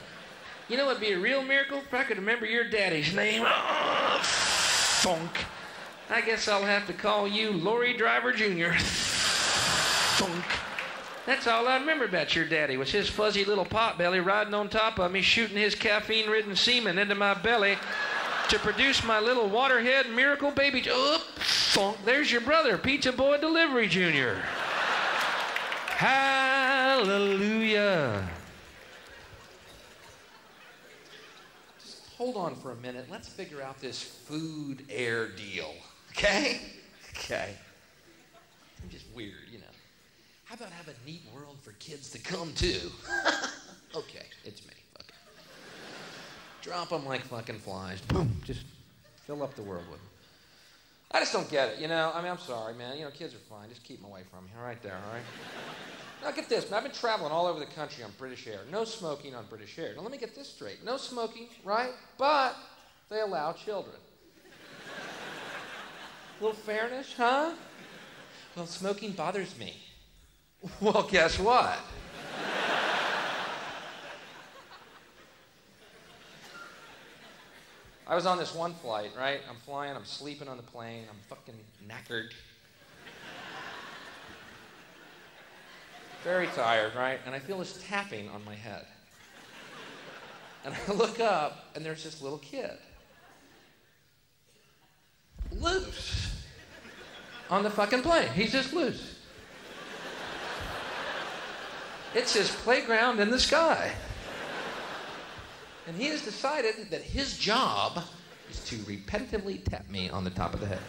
You know what'd be a real miracle? If I could remember your daddy's name. Thunk. I guess I'll have to call you Lorry Driver Jr. Thunk. That's all I remember about your daddy was his fuzzy little potbelly riding on top of me, shooting his caffeine-ridden semen into my belly to produce my little waterhead miracle baby. Thunk. There's your brother, Pizza Boy Delivery Jr. Hallelujah. Just hold on for a minute. Let's figure out this food air deal. Okay? Okay. I'm just weird, you know. How about have a neat world for kids to come to? Okay, it's me. Fuck it. Drop them like fucking flies. Boom. Just fill up the world with them. I just don't get it, you know. I mean, I'm sorry, man. You know, kids are fine. Just keep them away from me. All right there, all right? Now, get this. I've been traveling all over the country on British Air. No smoking on British Air. Now, let me get this straight. No smoking, right? But they allow children. A little fairness, huh? Well, smoking bothers me. Well, guess what? I was on this one flight, right? I'm flying, I'm sleeping on the plane, I'm fucking knackered. Very tired, right? And I feel this tapping on my head. And I look up, and there's this little kid. Loose. On the fucking plane. He's just loose. It's his playground in the sky. And he has decided that his job is to repetitively tap me on the top of the head.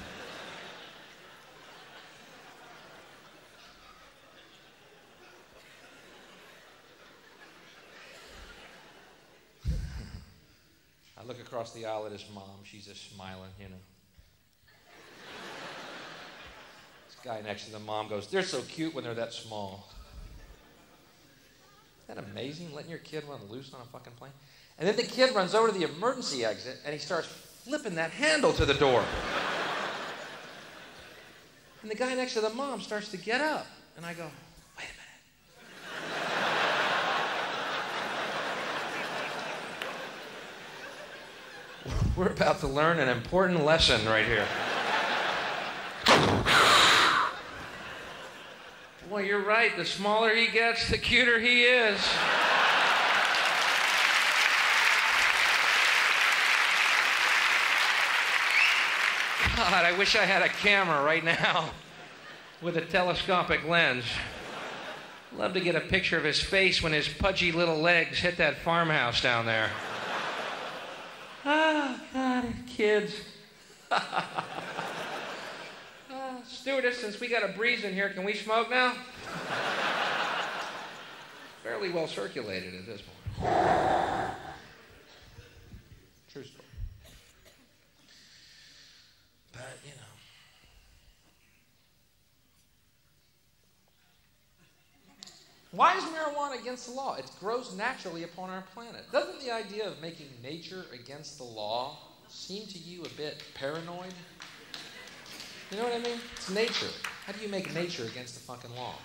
I look across the aisle at his mom. She's just smiling, you know. This guy next to the mom goes, "They're so cute when they're that small." Isn't that amazing, letting your kid run loose on a fucking plane? And then the kid runs over to the emergency exit, and he starts flipping that handle to the door. And the guy next to the mom starts to get up. And I go, wait a minute. We're about to learn an important lesson right here. Boy, you're right. The smaller he gets, the cuter he is. God, I wish I had a camera right now with a telescopic lens. Love to get a picture of his face when his pudgy little legs hit that farmhouse down there. Oh, God, kids. Stewardess, since we got a breeze in here, can we smoke now? Fairly well circulated at this point. True story. But, you know. Why is marijuana against the law? It grows naturally upon our planet. Doesn't the idea of making nature against the law seem to you a bit paranoid? You know what I mean? It's nature. How do you make nature against the fucking law?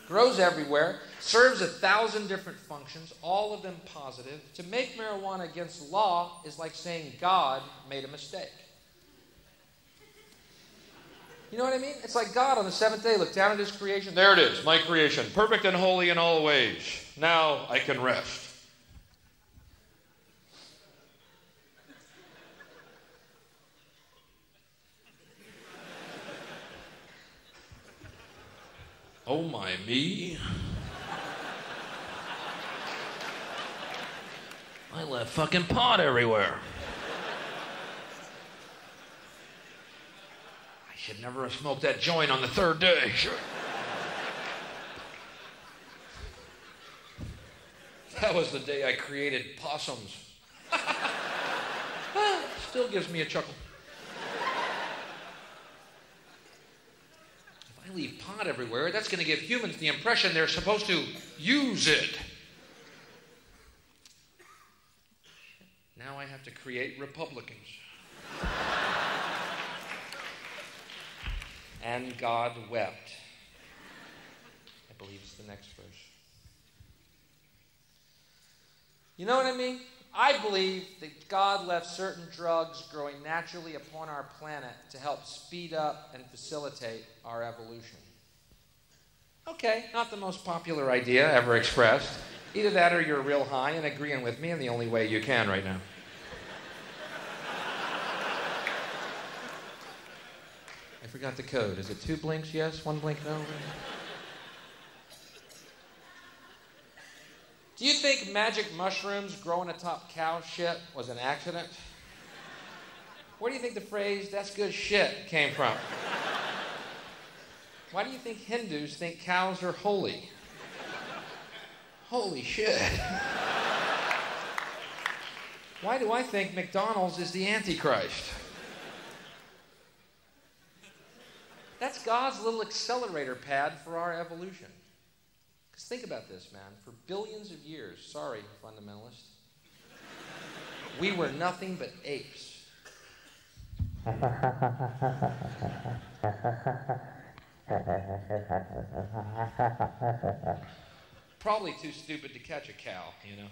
Grows everywhere, serves 1,000 different functions, all of them positive. To make marijuana against the law is like saying God made a mistake. You know what I mean? It's like God on the seventh day looked down at his creation. There it is, my creation, perfect and holy in all ways. Now I can rest. Oh my me. I left fucking pot everywhere. I should never have smoked that joint on the third day. Sure. That was the day I created possums. Still gives me a chuckle. If I leave pot everywhere, that's going to give humans the impression they're supposed to use it. Now I have to create Republicans. And God wept. I believe it's the next verse. You know what I mean? I believe that God left certain drugs growing naturally upon our planet to help speed up and facilitate our evolution. Okay, not the most popular idea ever expressed. Either that or you're real high and agreeing with me in the only way you can right now. I forgot the code. Is it 2 blinks yes, 1 blink no? Do you think magic mushrooms growing atop cow shit was an accident? Where do you think the phrase, "that's good shit," came from? Why do you think Hindus think cows are holy? Holy shit. Why do I think McDonald's is the Antichrist? That's God's little accelerator pad for our evolution. Because think about this, man. For billions of years, sorry, fundamentalist, we were nothing but apes. Probably too stupid to catch a cow, you know.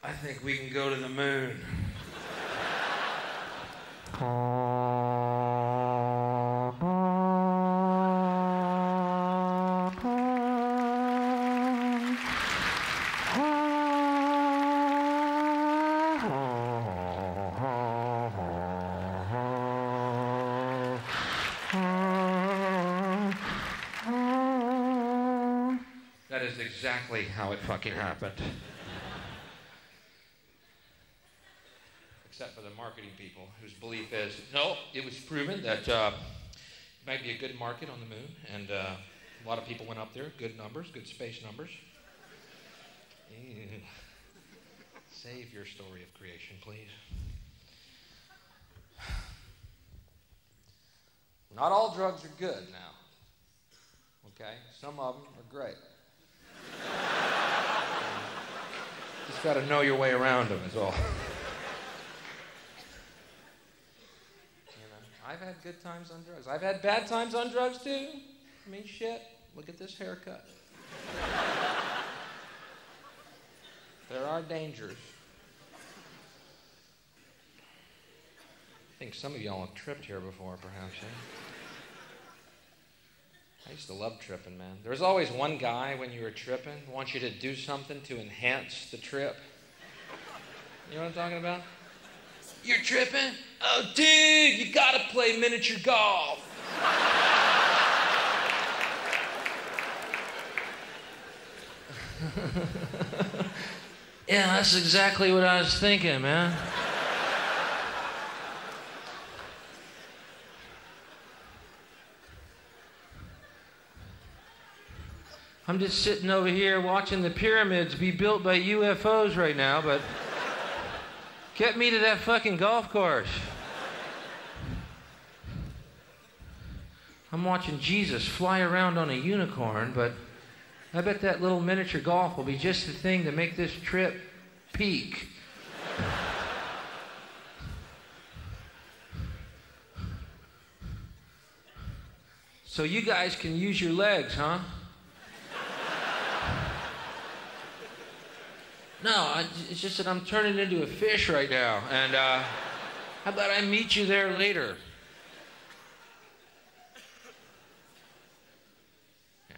I think we can go to the moon. That is exactly how it fucking happened. Except for the marketing people, whose belief is, no, it was proven that it might be a good market on the moon, and a lot of people went up there, good numbers, good space numbers. Ew. Save your story of creation, please. Not all drugs are good now, okay? Some of them are great. Just got to know your way around them is all. I've had good times on drugs. I've had bad times on drugs too. I mean, shit, look at this haircut. There are dangers. I think some of y'all have tripped here before, perhaps, eh? I used to love tripping, man. There was always one guy when you were tripping who wants you to do something to enhance the trip. You know what I'm talking about? You're tripping? Oh, dude, you gotta play miniature golf. Yeah, that's exactly what I was thinking, man. I'm just sitting over here watching the pyramids be built by UFOs right now, but get me to that fucking golf course. I'm watching Jesus fly around on a unicorn, but I bet that little miniature golf will be just the thing to make this trip peak. So you guys can use your legs, huh? No, it's just that I'm turning into a fish right now. And how about I meet you there later? Yeah,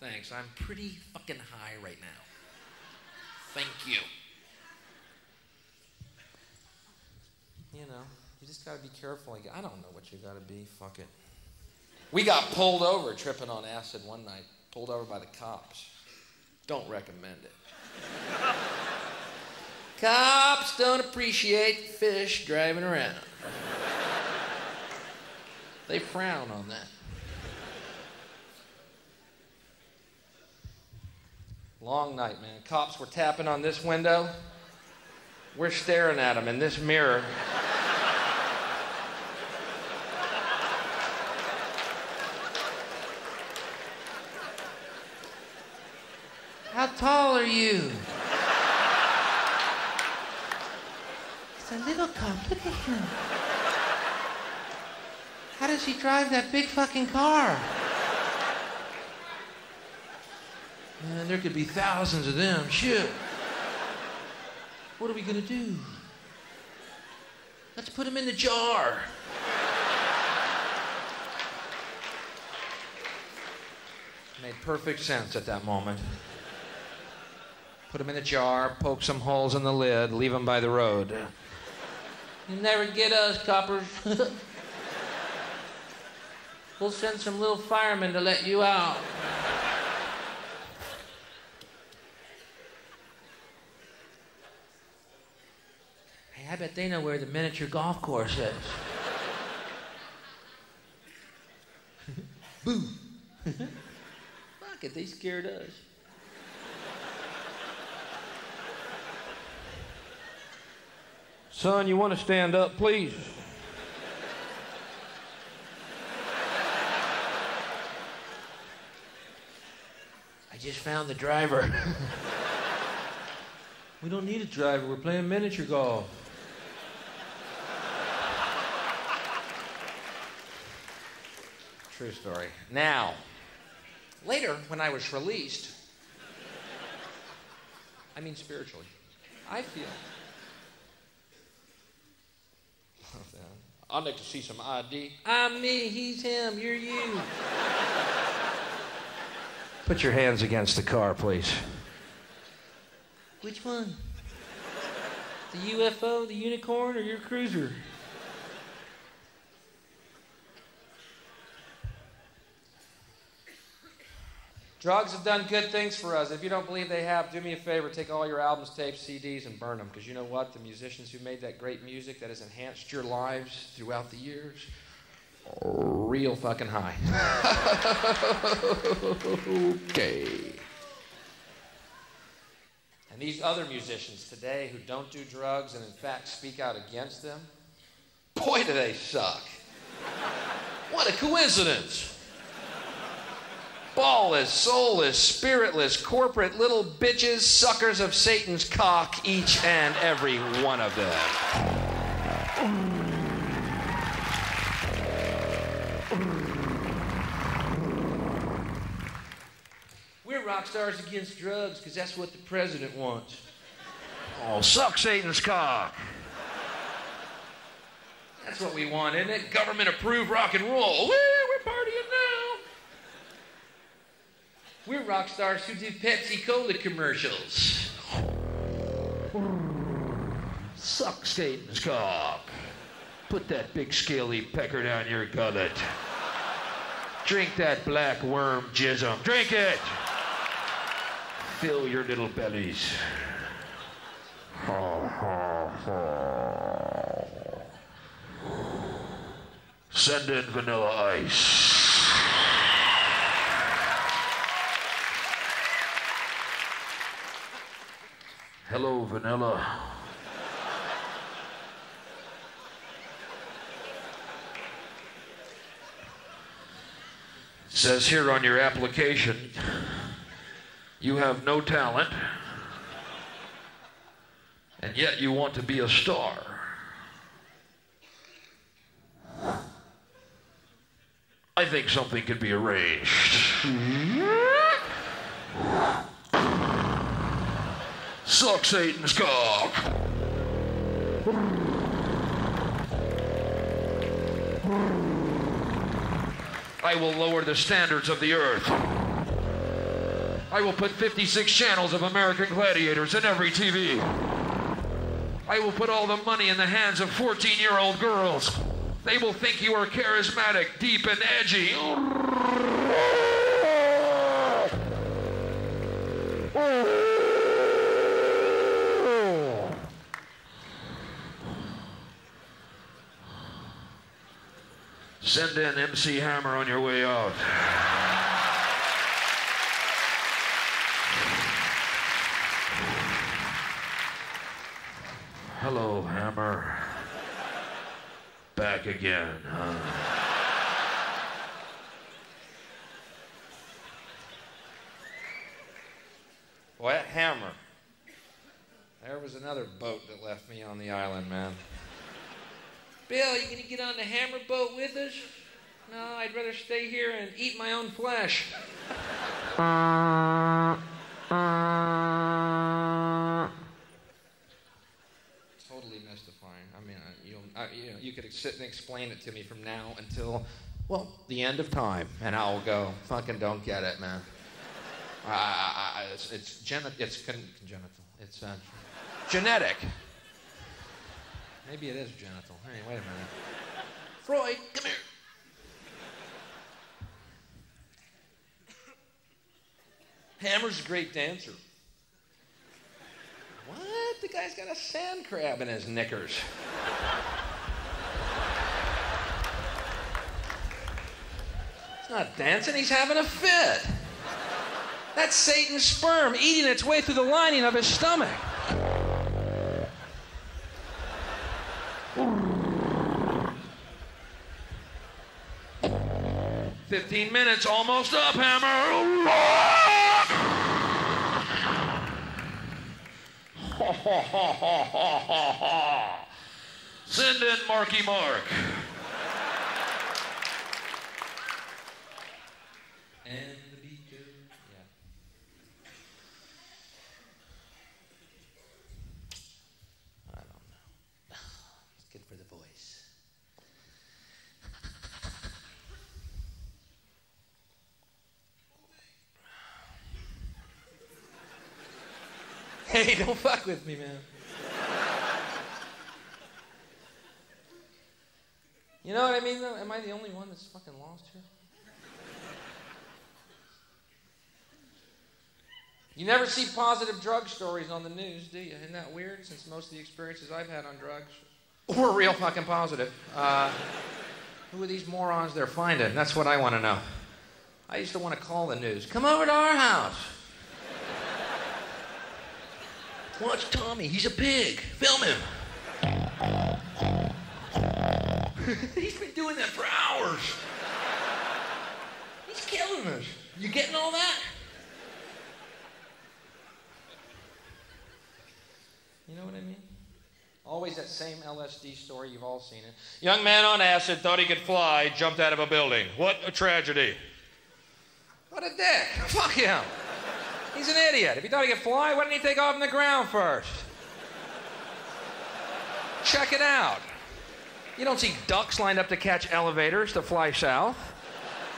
thanks. I'm pretty fucking high right now. Thank you. You know, you just gotta be careful. I don't know what you gotta be. Fuck it. We got pulled over tripping on acid one night. Pulled over by the cops. Don't recommend it. Cops don't appreciate fish driving around. They frown on that. Long night, man. Cops were tapping on this window. We're staring at them in this mirror. How tall are you? It's a little cop. Look at him. How does he drive that big fucking car? Man, there could be thousands of them. Shit. What are we gonna do? Let's put him in the jar. Made perfect sense at that moment. Put them in a jar, poke some holes in the lid, leave them by the road. You'll never get us, coppers. We'll send some little firemen to let you out. Hey, I bet they know where the miniature golf course is. Boo. Fuck it, they scared us. Son, you want to stand up, please? I just found the driver. We don't need a driver. We're playing miniature golf. True story. Now, later, when I was released, I mean spiritually, I feel... I'd like to see some ID. I'm me, he's him, you're you. Put your hands against the car, please. Which one? The UFO, the unicorn, or your cruiser? Drugs have done good things for us. If you don't believe they have, do me a favor. Take all your albums, tapes, CDs, and burn them. Because you know what? The musicians who made that great music that has enhanced your lives throughout the years, real fucking high. Okay. And these other musicians today who don't do drugs and in fact speak out against them, boy, do they suck. What a coincidence. Ballless, soulless, spiritless, corporate little bitches, suckers of Satan's cock, each and every one of them. We're rock stars against drugs because that's what the president wants. Oh, suck Satan's cock. That's what we want, isn't it? Government-approved rock and roll. Woo, we're partying now. We're rock stars who do Pepsi-Cola commercials. Suck Satan's cock. Put that big scaly pecker down your gullet. Drink that black worm jism. Drink it! Fill your little bellies. Send in vanilla ice. Hello, vanilla. It says here on your application, you have no talent, and yet you want to be a star. I think something could be arranged. Suck Satan's cock. I will lower the standards of the earth. I will put 56 channels of American Gladiators in every TV. I will put all the money in the hands of 14-year-old girls. They will think you are charismatic, deep, and edgy. Send in MC Hammer on your way out. Hello, Hammer. Back again, huh? Boy, that Hammer. There was another boat that left me on the island, man. Bill, you gonna get on the Hammer boat with us? No, I'd rather stay here and eat my own flesh. Totally mystifying. I mean, you could sit and explain it to me from now until, well, the end of time, and I'll go, fucking don't get it, man. It's congenital. It's genetic. Maybe it is genital. Hey, wait a minute. Freud, come here. Hammer's a great dancer. What? The guy's got a sand crab in his knickers. He's not dancing, he's having a fit. That's Satan's sperm eating its way through the lining of his stomach. 15 minutes, almost up, Hammer. Send in Marky Mark. And the beaker. Yeah. I don't know. It's good for the voice. Hey, don't fuck with me, man. You know what I mean, though? Am I the only one that's fucking lost here? You never see positive drug stories on the news, do you? Isn't that weird? Since most of the experiences I've had on drugs were real fucking positive. Who are these morons they're finding? That's what I want to know. I used to want to call the news. Come over to our house. Watch Tommy. He's a pig. Film him. He's been doing that for hours. He's killing us. You getting all that? You know what I mean? Always that same LSD story, you've all seen it. Young man on acid thought he could fly, jumped out of a building. What a tragedy. What a dick. Fuck him. He's an idiot. If he thought he could fly, why didn't he take off on the ground first? Check it out. You don't see ducks lined up to catch elevators to fly south.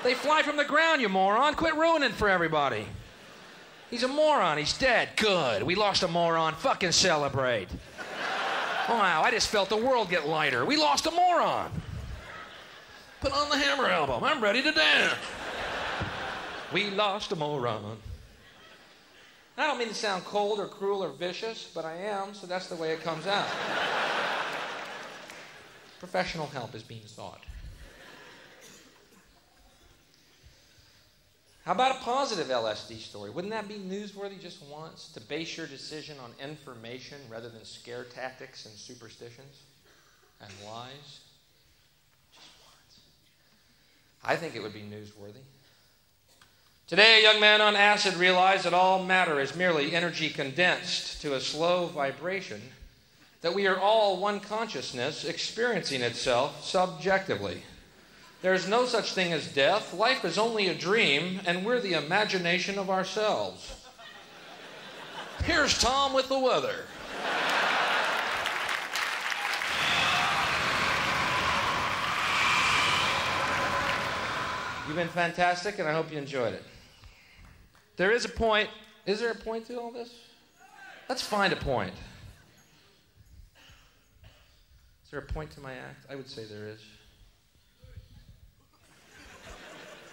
They fly from the ground, you moron. Quit ruining for everybody. He's a moron. He's dead. Good. We lost a moron. Fucking celebrate. Wow, I just felt the world get lighter. We lost a moron. Put on the Hammer album. I'm ready to dance. We lost a moron. I don't mean to sound cold or cruel or vicious, but I am, so that's the way it comes out. Professional help is being sought. How about a positive LSD story? Wouldn't that be newsworthy just once, to base your decision on information rather than scare tactics and superstitions and lies? Just once. I think it would be newsworthy. Today, a young man on acid realized that all matter is merely energy condensed to a slow vibration, that we are all one consciousness experiencing itself subjectively. There's no such thing as death. Life is only a dream, and we're the imagination of ourselves. Here's Tom with the weather. You've been fantastic, and I hope you enjoyed it. There is a point. Is there a point to all this? Let's find a point. Is there a point to my act? I would say there is.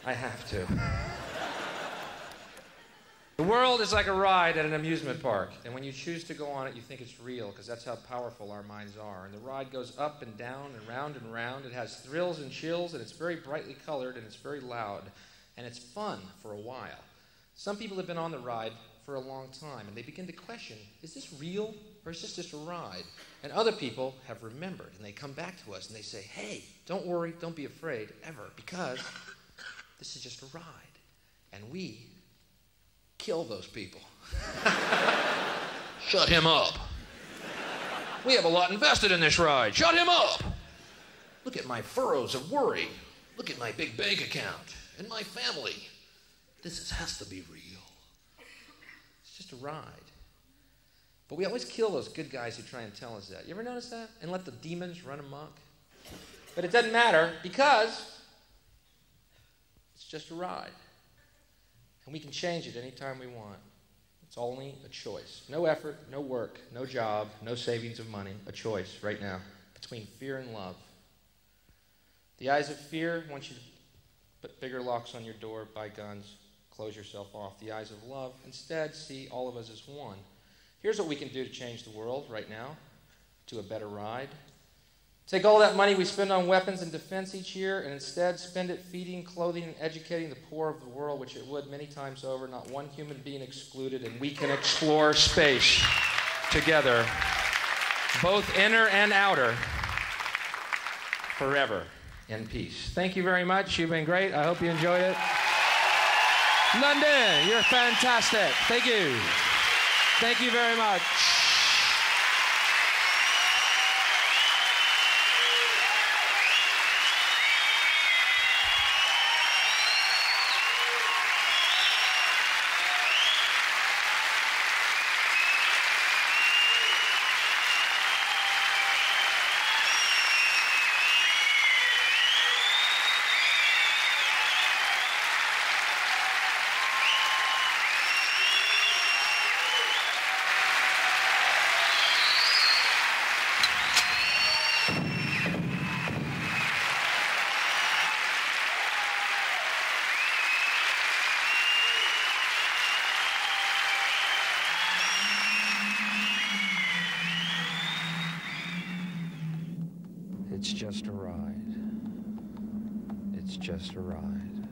I have to. The world is like a ride at an amusement park, and when you choose to go on it, you think it's real, because that's how powerful our minds are. And the ride goes up and down and round and round. It has thrills and chills, and it's very brightly colored, and it's very loud, and it's fun for a while. Some people have been on the ride for a long time, and they begin to question, is this real, or is this just a ride? And other people have remembered, and they come back to us, and they say, hey, don't worry, don't be afraid, ever, because this is just a ride, and we kill those people. Shut him up. We have a lot invested in this ride. Shut him up. Look at my furrows of worry. Look at my big bank account and my family. Has to be real. It's just a ride. But we always kill those good guys who try and tell us that. You ever notice that? And let the demons run amok? But it doesn't matter, because it's just a ride. And we can change it anytime we want. It's only a choice. No effort, no work, no job, no savings of money. A choice right now between fear and love. The eyes of fear want you to put bigger locks on your door, buy guns, close yourself off. The eyes of love instead see all of us as one. Here's what we can do to change the world right now to a better ride. Take all that money we spend on weapons and defense each year and instead spend it feeding, clothing, and educating the poor of the world, which it would many times over, not one human being excluded, and we can explore space together, both inner and outer, forever in peace. Thank you very much. You've been great. I hope you enjoyed it. London, you're fantastic. Thank you. Thank you very much. It's just a ride. It's just a ride.